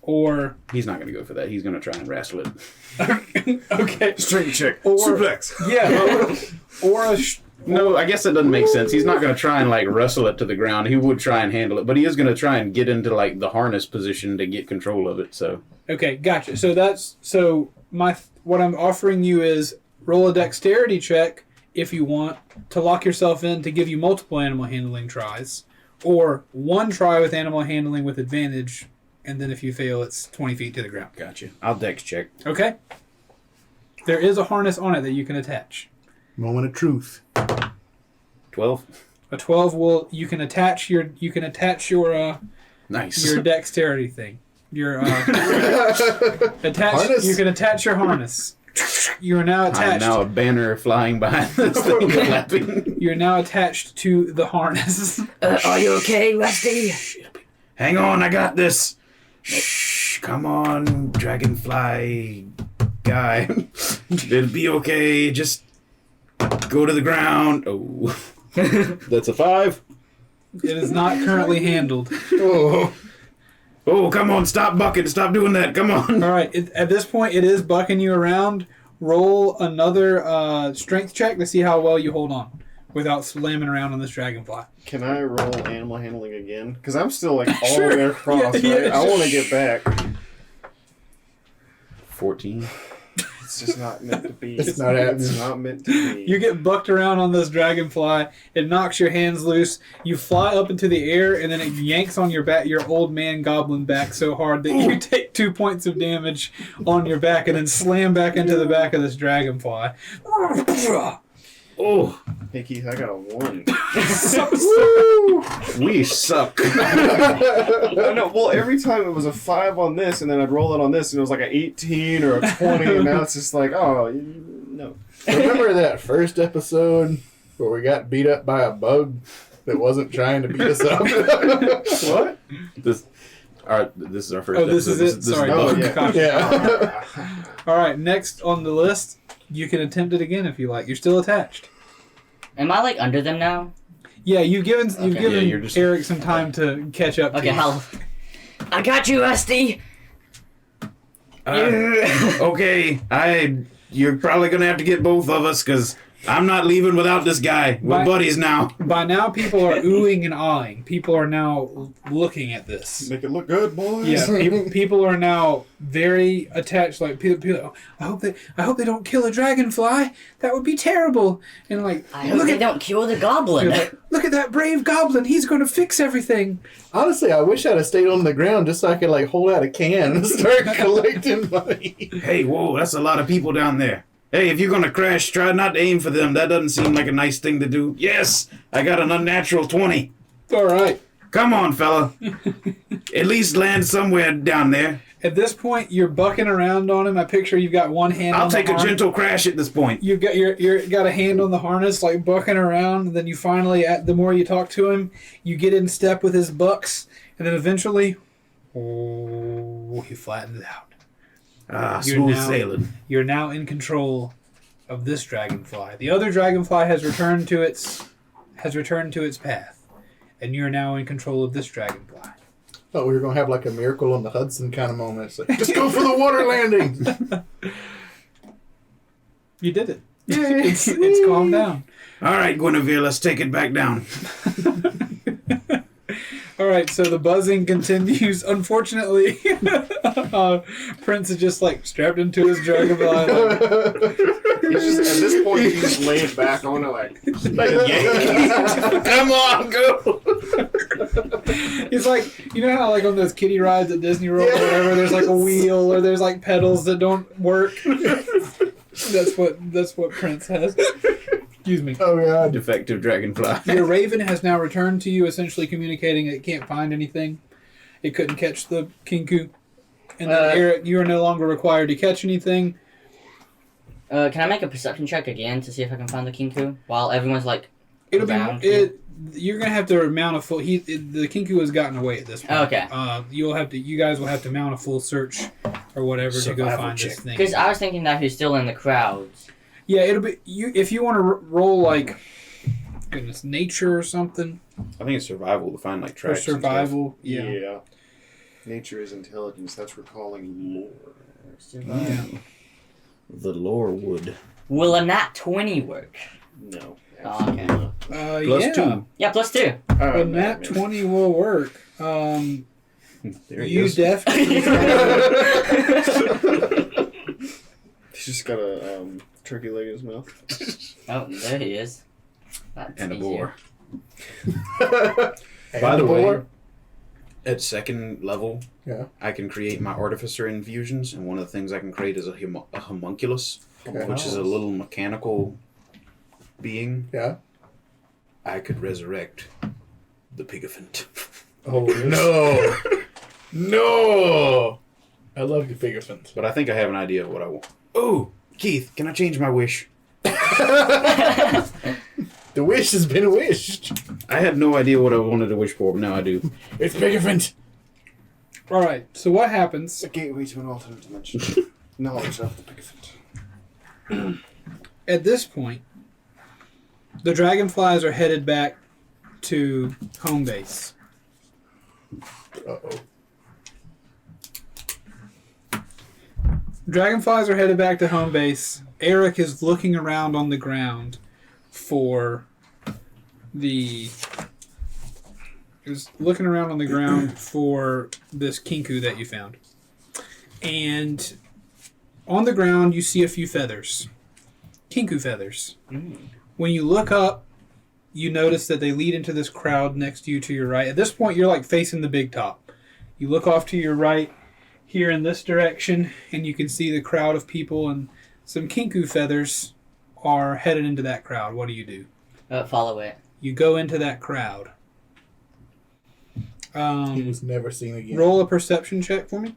or He's not going to go for that. He's going to try and wrestle it. okay. Strength check. Or- Suplex. Yeah. Or a. No, I guess that doesn't make sense. He's not going to try and like wrestle it to the ground. He would try and handle it, but he is going to try and get into like the harness position to get control of it. So Okay. Gotcha. So what I'm offering you is roll a dexterity check if you want to lock yourself in to give you multiple animal handling tries, or one try with animal handling with advantage, and then if you fail, it's 20 feet to the ground. gotcha. I'll dex check. Okay. There is a harness on it that you can attach. Moment of truth. 12. A 12 you can attach your Nice. your dexterity thing. Your Harness? you can attach your harness. You are now I'm attached. now a banner flying behind this thing flapping. You're now attached to the harness. Are you okay, Rusty? Hang on, I got this. Shh, come on, dragonfly guy. It'll be okay. Just go to the ground. Oh, that's a 5. It is not currently handled. Oh, come on, stop bucking. Stop doing that. Come on. All right. At this point, it is bucking you around. Roll another strength check to see how well you hold on. without slamming around on this dragonfly. Can I roll animal handling again? Because I'm still like all Sure. the way across, Yeah, right? yeah, I want to sure. get back. 14. It's just not meant to be. It's not happening. It's not meant to be. You get bucked around on this dragonfly. It knocks your hands loose. You fly up into the air, and then it yanks on your back, your old man goblin back so hard that you take 2 points of damage on your back, and then slam back into the back of this dragonfly. Oh, Hey Keith, I got a 1. we suck. I know. Well, every time it was a 5 on this, and then I'd roll it on this, and it was like an 18 or a 20, and now it's just like, oh, no. Remember that first episode where we got beat up by a bug that wasn't trying to beat us up? What? This is our first Oh, this episode. is it? Sorry. Oh, bug. yeah. Gosh. Yeah. All right, next on the list, you can attempt it again if you like. You're still attached. Am I like under them now? Yeah, you've given Yeah, you're just- Eric some time to catch up. Okay, to you. I got you, Rusty. Okay, you're probably gonna have to get both of us because I'm not leaving without this guy. We're Bye. buddies now. By now, people are oohing and ahhing. People are now looking at this. Make it look good, boys. Yeah, people are now very attached. Like people, I hope they don't kill a dragonfly. That would be terrible. And like, I hope they don't kill the goblin. look at that brave goblin. He's going to fix everything. Honestly, I wish I'd have stayed on the ground just so I could like hold out a can and start collecting money. Hey, whoa, that's a lot of people down there. Hey, if you're gonna crash, try not to aim for them. That doesn't seem like a nice thing to do. Yes, I got an unnatural 20. All right. Come on, fella. At least land somewhere down there. At this point, you're bucking around on him. I picture you've got one hand. I'll on take the a harness. gentle crash at this point. You've got you're got a hand on the harness, like bucking around. And then you finally, the more you talk to him, you get in step with his bucks, and then eventually, he flattens out. Ah, You're smooth now- sailing. You're now in control of this dragonfly. The other dragonfly has returned to its path, and you're now in control of this dragonfly. Thought we were gonna have like a Miracle on the Hudson kind of moment. It's like, just go for the water landing. You did it. It's calmed down. All right, Guinevere, let's take it back down. All right, so the buzzing continues. Unfortunately, Prince is just like strapped into his dragonfly. Like, He's just, at this point, he's just laying back on it like Come on, go. he's like, you know how like on those kiddie rides at Disney World or whatever, there's like a wheel or there's like pedals that don't work. That's what Prince has. Excuse me. Oh god. Defective dragonfly. Your raven has now returned to you, essentially communicating it can't find anything. It couldn't catch the kinku. And then Eric, you are no longer required to catch anything. Can I make a perception check again to see if I can find the kinku while everyone's like It'll around? be you're gonna have to mount a full. The kinku has gotten away at this point. Okay. You guys will have to mount a full search or whatever to go Survival find check. this thing. Because I was thinking that he's still in the crowds. Yeah, it'll be you if you want to roll like, goodness, nature or something I think it's survival to find like for tracks. and stuff. survival. yeah. Nature is intelligence. That's recalling lore. Yeah. The lore would. Will a nat 20 work? No. Oh, okay. Plus yeah. 2. Yeah, +2. But nat 20 will work. There he You is. definitely. He's just got a turkey leg in his mouth. Oh, there he is. That's And a easier. boar. By the way, boar. at second level, Yeah. I can create my artificer infusions, and one of the things I can create is a homunculus, Okay. which is a little mechanical being. Yeah. I could resurrect the pigophant. Oh no. No. I love the Pigophants. But I think I have an idea of what I want. Oh, Keith, can I change my wish? The wish has been wished. I had no idea what I wanted to wish for, but now I do. It's Pigophant. All right. So what happens A gateway to an alternate dimension. Knowledge of the pigophant. at this point? The dragonflies are headed back to home base. Uh-oh. Dragonflies are headed back to home base. Eric is looking around on the ground for is looking around on the ground for this kinku that you found. And on the ground, you see a few feathers. Kinku feathers. When you look up, you notice that they lead into this crowd next to you to your right. At this point, you're like facing the big top. You look off to your right here in this direction, and you can see the crowd of people, and some kinku feathers are headed into that crowd. What do you do? Follow it. You go into that crowd. He was never seen again. Roll a perception check for me.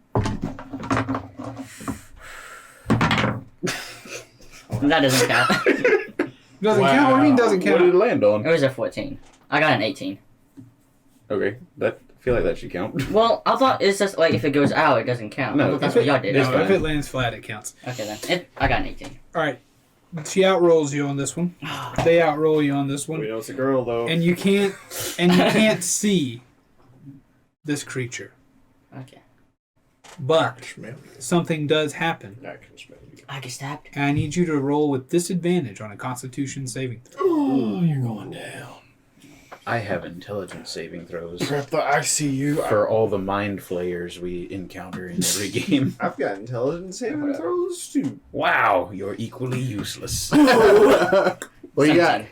That doesn't count. Doesn't count? What do you mean doesn't What did it count? land on? It was a 14. I got an 18. Okay, I feel like that should count. Well, I thought it's just like if it goes out, it doesn't count. No, I thought that's what y'all did. it's No, if fine. it lands flat, it counts. Okay then. I got an 18. All right. She outrolls you on this one. They outroll you on this We one. know it's a girl though. And you can't see this creature. Okay. But Smell it. something does happen. I can smell you. I get stabbed. And I need you to roll with disadvantage on a Constitution saving throw. Oh, you're going down. I have intelligence saving throws Prep the ICU. for all the mind flayers we encounter in every game. I've got intelligence saving throws too. Wow, you're equally useless. What you got?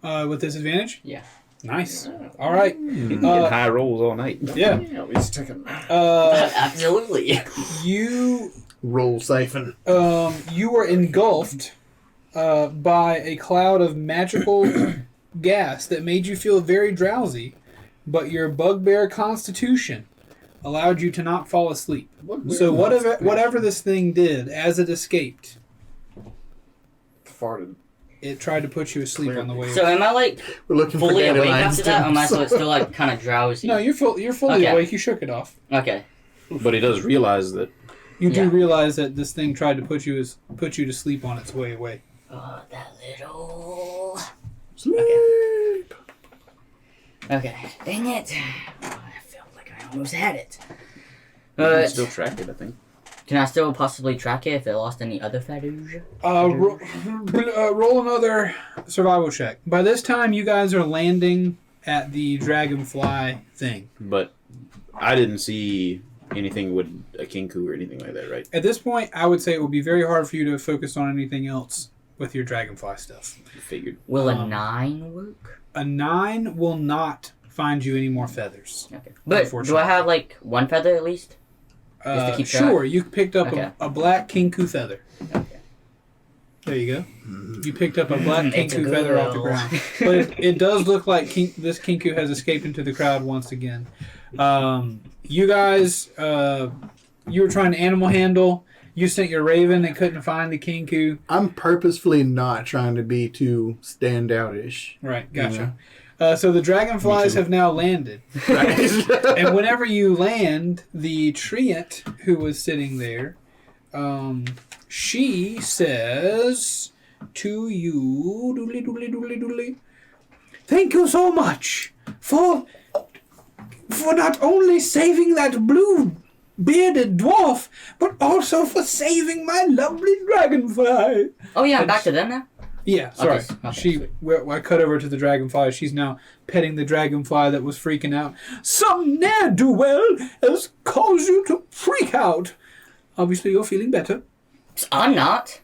17. With disadvantage? Yeah. Nice. All right. Getting high rolls all night. Yeah. Yeah, we just took him. Absolutely. You Roll siphon. you were engulfed by a cloud of magical gas that made you feel very drowsy, but your bugbear constitution allowed you to not fall asleep. So whatever this thing did, as it escaped, Farted. it tried to put you asleep on the way. So am I like We're looking for fully awake dandelions. after that, or am I still like kind of drowsy? No, you're fully Okay. awake. You shook it off. Okay. But he does realize that You do Yeah. realize that this thing tried to put you to sleep on its way away. Oh, that little. Sleep. Okay. Dang it. Oh, I felt like I almost had it. he can But still track it, I think. can I still possibly track it if it lost any other feathers? Roll another survival check. By this time, you guys are landing at the Dragonfly thing. But I didn't see anything with a kinku or anything like that, right? At this point, I would say it would be very hard for you to focus on anything else with your Dragonfly stuff. Figured. Will a 9 work? A 9 will not find you any more feathers. Okay. But do I have like one feather at least? Just to keep track? Sure, you picked up Okay. a black kinku feather. Okay. There you go. You picked up a black It's a kinku feather off the girl. ground. But it does look like this kinku has escaped into the crowd once again. You guys, you were trying to animal handle. You sent your raven and couldn't find the kinku. I'm purposefully not trying to be too standout-ish. Right, gotcha. So the dragonflies have now landed. And whenever you land, the treant who was sitting there, she says to you, doodly doodly doodly doodly, thank you so much for not only saving that blue bearded dwarf, but also for saving my lovely dragonfly. Oh yeah, I'm back to them now? Yeah, sorry. Okay, I cut over to the dragonfly. She's now petting the dragonfly that was freaking out. Some ne'er-do-well has caused you to freak out. Obviously, you're feeling better. I'm not.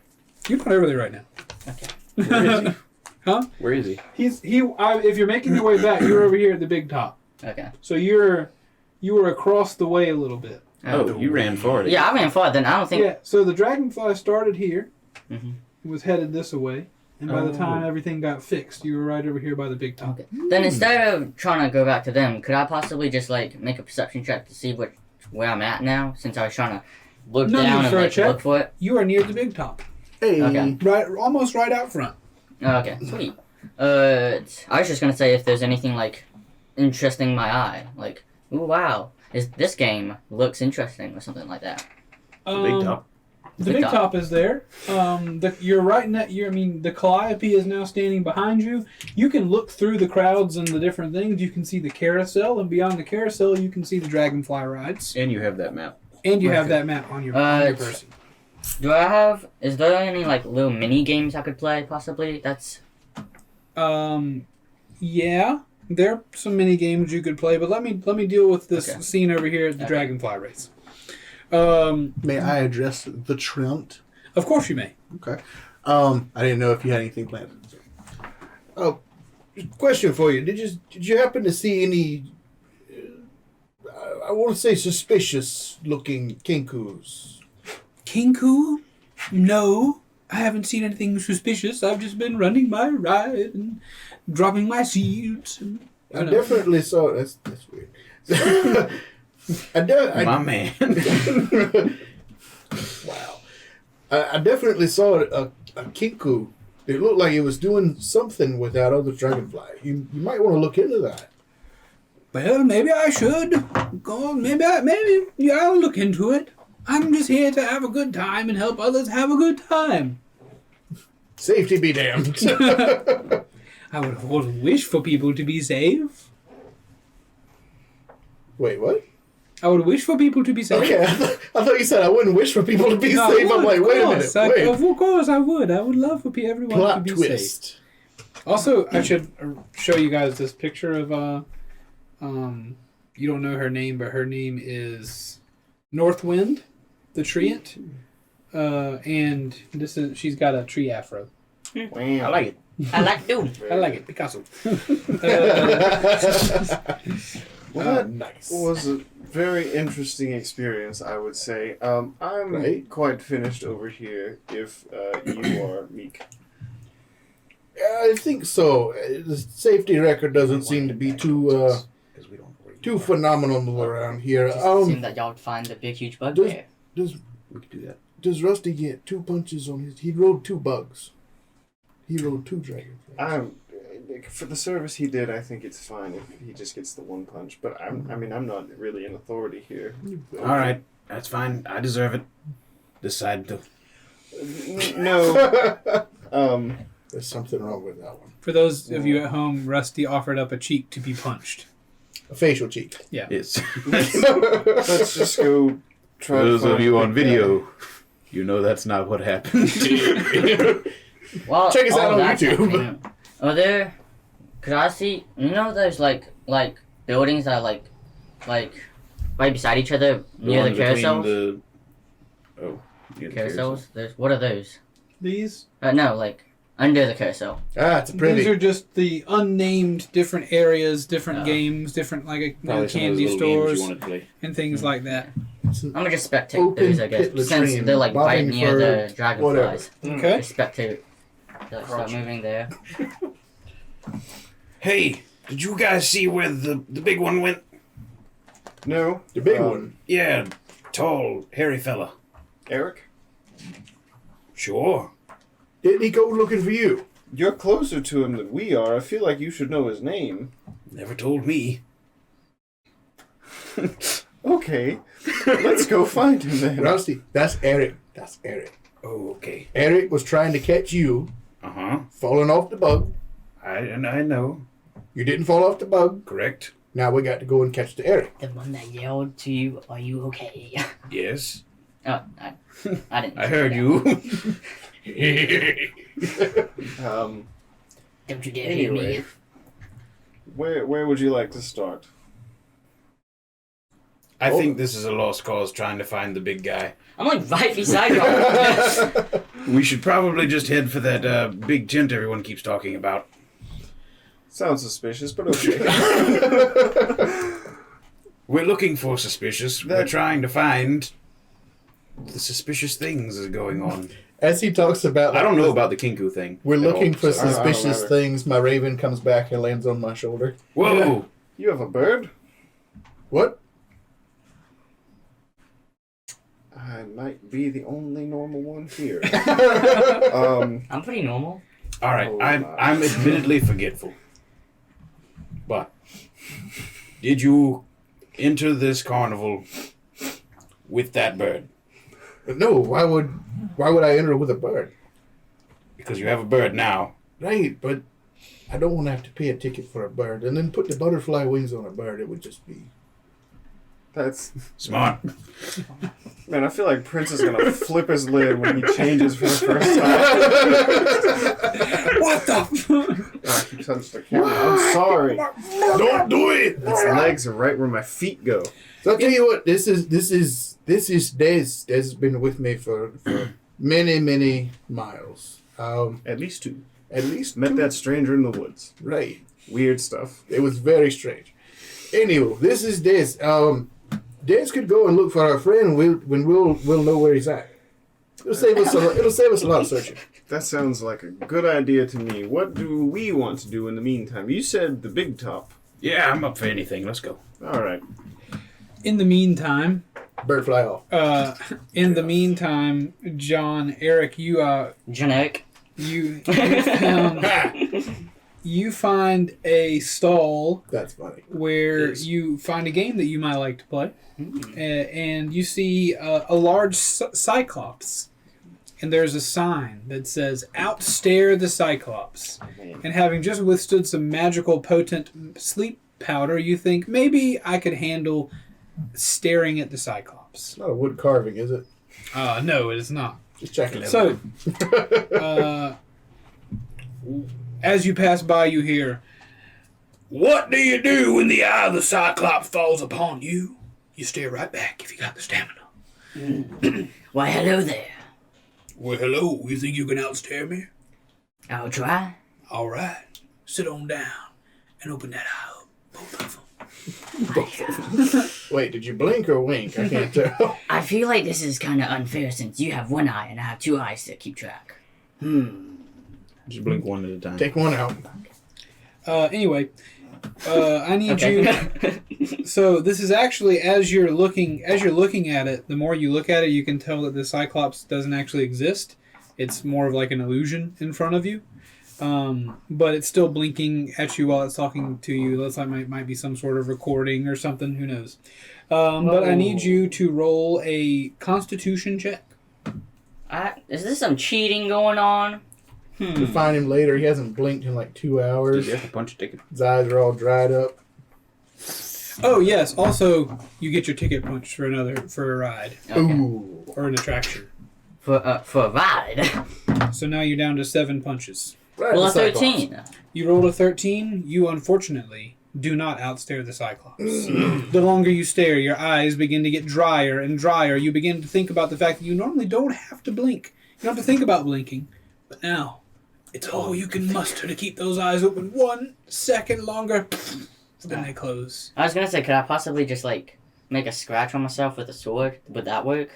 You're not over there right now. Okay. Where is he? Huh? Where is he? If you're making your way back, you're over here at the big top. Okay. So you were across the way a little bit. Oh, you ran forward. Yeah, I ran forward then. I don't think. Yeah. So the dragonfly started here, Mhm. was headed this way, and by the time everything got fixed, you were right over here by the big top. Okay. Then instead of trying to go back to them, could I possibly just like make a perception check to see where I'm at now? Since I was trying to look No down need and for a like check. look for it. You are near the big top, Hey. Okay. right, almost right out front. Okay, sweet. I was just gonna say if there's anything like interesting in my eye, like, ooh wow, this game looks interesting or something like that. Big top. The big top is there. You're right in that. The Calliope is now standing behind you. You can look through the crowds and the different things. You can see the carousel, and beyond the carousel, you can see the dragonfly rides. And you have that map. And you have that map on your person. Is there any like little mini games I could play possibly? That's Yeah, there are some mini games you could play, but let me deal with this scene over here at the Okay. Dragonfly race. May I address the Trent? Of course you may. Okay. I didn't know if you had anything planned. Oh, question for you. Did you happen to see any, I want to say suspicious looking kinkus? Kinku? No, I haven't seen anything suspicious. I've just been running my ride and dropping my seeds. And, I definitely saw, that's weird. My man. Wow. I definitely saw a kinku. It looked like it was doing something with that other dragonfly. You might want to look into that. Well, maybe I should. Go. Maybe I'll look into it. I'm just here to have a good time and help others have a good time. Safety be damned. I would of course wish for people to be safe. Wait, what? I would wish for people to be safe. Okay, I thought you said I wouldn't wish for people to be No, I safe. I'm would, like, of wait a course. minute. Wait. Of course I would. I would love for everyone Plot to be twist. safe. Also, I should show you guys this picture of you don't know her name, but her name is Northwind, the treant. And she's got a tree afro. I like it. I like to. I like it, Picasso. Well, that Nice. was a very interesting experience, I would say. I'm Right. quite finished over here if you are Meek. I think so. The safety record doesn't seem to be too phenomenal around here. Just seemed that y'all would find the big, huge does- bugbear. We could do that. Does Rusty get 2 punches on his... He rode 2 bugs. He rode 2 dragonflies. For the service he did, I think it's fine if he just gets the 1 punch. But I'm not really in authority here. All right, that's fine. I deserve it. Decide to. No. There's something wrong with that one. For those of you at home, Rusty offered up a cheek to be punched. A facial cheek. Yeah. Yes. Let's just go try. For to those of find you the on big video, you know that's not what happened. Well, Check us out on that's YouTube. happening. Are there? Could I see? You know, those like buildings that are like right beside each other near the carousels. Near the Carousels. There's what are those? These? No, like under the carousel. It's pretty. These are just the unnamed different areas, different games, different Probably some of candy those little games stores you want to play. and things like that. I'm gonna just spectate Open those, I guess, pit since latrine, they're like right bobbing near for the dragonflies. Okay. Just spectate. Like, start moving there. Hey, did you guys see where the big one went? No. The big one. Yeah, tall, hairy fella. Eric, Sure. Didn't he go looking for you? you're closer to him than we are. I feel like you should know his name. Never told me. Okay. Let's go find him then. Rusty, that's Eric. That's Eric. Oh, okay. Eric was trying to catch you, Uh-huh. falling off the bug. I know. You didn't fall off the bug. Correct. Now we got to go and catch the Eric. The one that yelled to you, "Are you okay?" Yes. Oh, I didn't. I heard you. Don't you dare hear me. Anyway, where would you like to start? I think this is a lost cause trying to find the big guy. I'm like right beside y'all. We should probably just head for that big tent everyone keeps talking about. Sounds suspicious, but okay. We're looking for suspicious. We're That- trying to find the suspicious things that are going on. As he talks about, I don't know about the Kinku thing. We're at looking all, for so- I don't suspicious either. things. My raven comes back and lands on my shoulder. Whoa! You have a bird? What? I might be the only normal one here. I'm pretty normal. All right, Oh, I'm my. I'm admittedly forgetful, but did you enter this carnival with that bird? No. Why would I enter with a bird? Because you have a bird now. Right, but I don't want to have to pay a ticket for a bird and then put the butterfly wings on a bird. It would just be. That's Smart. man. I feel like Prince is gonna flip his lid when he changes for the first time. What the? Alright, keep touch the camera. I'm sorry. Don't do it. Its legs are right where my feet go. So I'll tell you what. This is Des. Des has been with me for many miles. At least 2. At least Met 2. that stranger in the woods. Right. Weird stuff. It was very strange. Anyway, this is Des. Des could go and look for our friend. We'll know where he's at. It'll save us a lot of searching. That sounds like a good idea to me. What do we want to do in the meantime? You said the big top. Yeah, I'm up for anything. Let's go. All right. In the meantime, Bird fly off. John, Eric, Generic. you find a stall That's funny. where you find a game that you might like to play, and you see a large cyclops, and there's a sign that says "Outstare the Cyclops." And having just withstood some magical potent sleep powder, you think maybe I could handle staring at the cyclops. It's not a wood carving, is it? No, it is not. Just checking. So, as you pass by, you hear, "What do you do when the eye of the Cyclops falls upon you? You stare right back if you got the stamina." Why, hello there. Well, hello. You think you can outstare me? I'll try. All right. Sit on down and open that eye up. Both of them. Wait, did you blink or wink? I can't tell. I feel like this is kind of unfair since you have one eye and I have 2 eyes to keep track. Just blink one at a time. Take one out. Anyway, I need you. So this is actually as you're looking at it. The more you look at it, you can tell that the Cyclops doesn't actually exist. It's more of like an illusion in front of you. But it's still blinking at you while it's talking to you. Looks like it might be some sort of recording or something. Who knows? But I need you to roll a Constitution check. Is this some cheating going on? We'll find him later. He hasn't blinked in like 2 hours. Did you have to punch a ticket? His eyes are all dried up. Oh yes. Also, you get your ticket punched for a ride Okay. Ooh. or an attraction. For a ride. So now you're down to 7 punches. Right, Well, the a Cyclops. 13. You rolled a 13. You unfortunately do not outstare the Cyclops. The longer you stare, your eyes begin to get drier and drier. You begin to think about the fact that you normally don't have to blink. You don't have to think about blinking. But now, it's all you can muster to keep those eyes open 1 second longer. Then they close. I was gonna say, could I possibly just like make a scratch on myself with a sword? Would that work?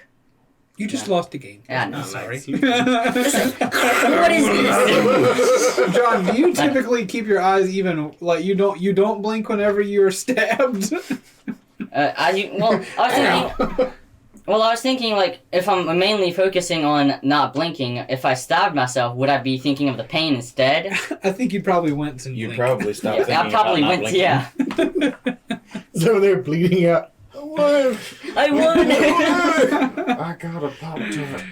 You just lost a game. Yeah, no, I'm sorry. What is this? John, do you typically keep your eyes even? Like you don't blink whenever you're stabbed? I was thinking like if I'm mainly focusing on not blinking, if I stabbed myself, would I be thinking of the pain instead? I think you probably went and You'd blinked. probably stop thinking I probably about not went. blinking. Yeah, So they're bleeding out. I won. I got a Pop-Tart.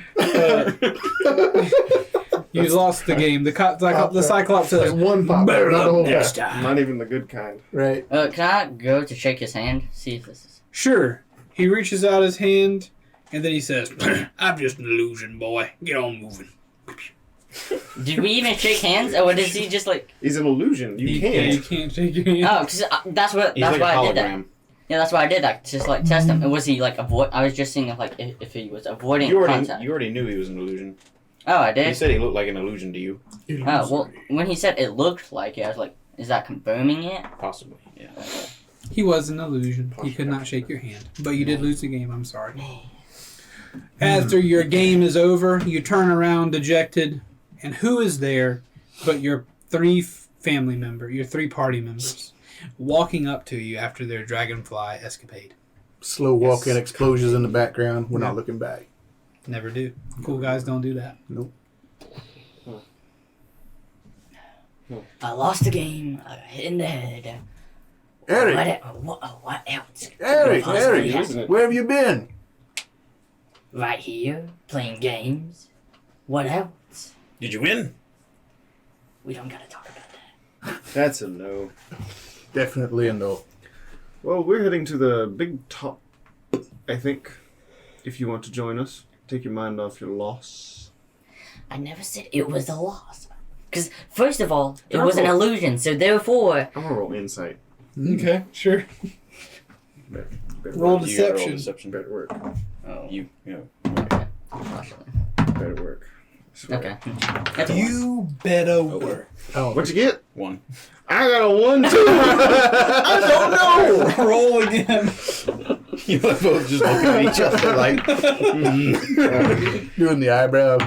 You lost the game. The Cyclops says, Like one pop. Not the whole pack. Not even the good kind. Right. Can I go to shake his hand? See if this is. "Sure." He reaches out his hand, and then he says, "I'm just an illusion, boy. Get on moving." Did we even shake hands, or is he just like? He's an illusion. You Yeah, you can't. can't shake your hand. Oh, because that's what. He's That's like why a I did that. hologram. Yeah, that's why I did that. Just like test him. And was he like avoid? I was just seeing if he was avoiding You contact. already knew he was an illusion. Oh, I He did. said he looked like an illusion to you. Oh well, when he said it looked like it, I was like, is that confirming it? Possibly, yeah. He was an illusion. He could not shake your hand. But you did lose the game. I'm sorry. After your game is over, you turn around dejected, and who is there but your 3 family members, your 3 party members, walking up to you after their Dragonfly escapade. Slow walking, explosions in the background. We're not looking back. Never do. Cool guys don't do that. Nope. I lost the game. I got hit in the head. Eric! What else? Eric! Possibly Eric! happen? Where have you been? Right here, playing games. What else? Did you win? We don't gotta talk about that. That's a no. Definitely a no. Well, we're heading to the big top, I think. If you want to join us, take your mind off your loss. I never said it was a loss. Because, first of all, it was an illusion, so therefore... I'm gonna roll insight. Okay, sure. Better Roll work. You gotta deception. deception. Better work. Oh, Better work. I swear. okay. That's a one. You better work. What'd you get? 1. I got a 1 too. I don't know. Roll again. You both just looking at each other like. Doing the eyebrow.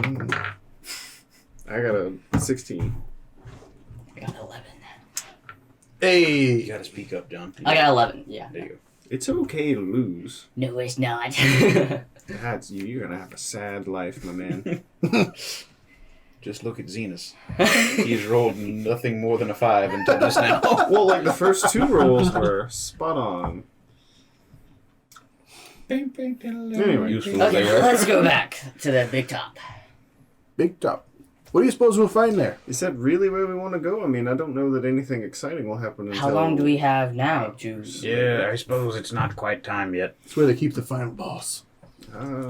I got a 16. I got 11. Hey. You gotta speak up, John. I got 11, yeah. There you go. It's okay to lose. No, it's not. That's you. You're gonna have a sad life, my man. Just look at Zenas. He's rolled nothing more than a 5 until just now. Well, like the first 2 rolls were spot on. Anyway, Useful as Okay, they were. let's go back to the big top. Big top. What do you suppose we'll find there? is that really where we want to go? I mean, I don't know that anything exciting will happen until... How long do we have now to... Yeah, I suppose it's not quite time yet. It's where they keep the final boss.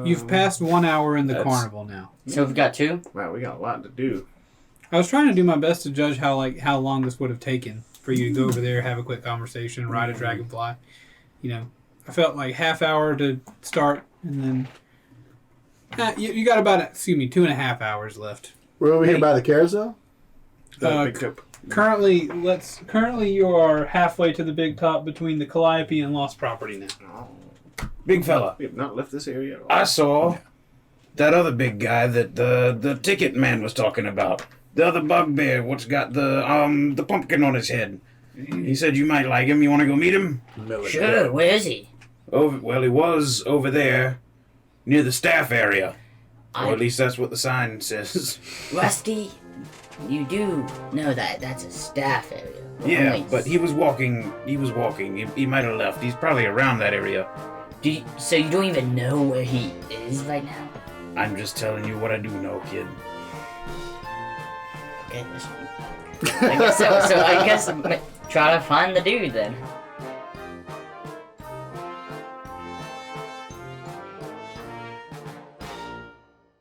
You've passed 1 hour in the That's- carnival now. So we've got 2? Wow, we got a lot to do. I was trying to do my best to judge how long this would have taken for you to go over there, have a quick conversation, ride a dragonfly. You know, I felt like half hour to start, and then you got about 2.5 hours left. We're over here by the carousel? Big tip. Currently, you are halfway to the big top between the Calliope and Lost Property now. Big fella, We have not left this area at all. I saw that other big guy that the ticket man was talking about. The other bugbear, what's got the pumpkin on his head. He said you might like him. You want to go meet him? Sure, where is he? Well, he was over there near the staff area. Or I- at least that's what the sign says. Rusty, you do know that that's a staff area. Yeah, Only- but he was walking. He might have left. He's probably around that area. So you don't even know where he is right now? I'm just telling you what I do know, kid. Okay, I guess so. So I guess try to find the dude then.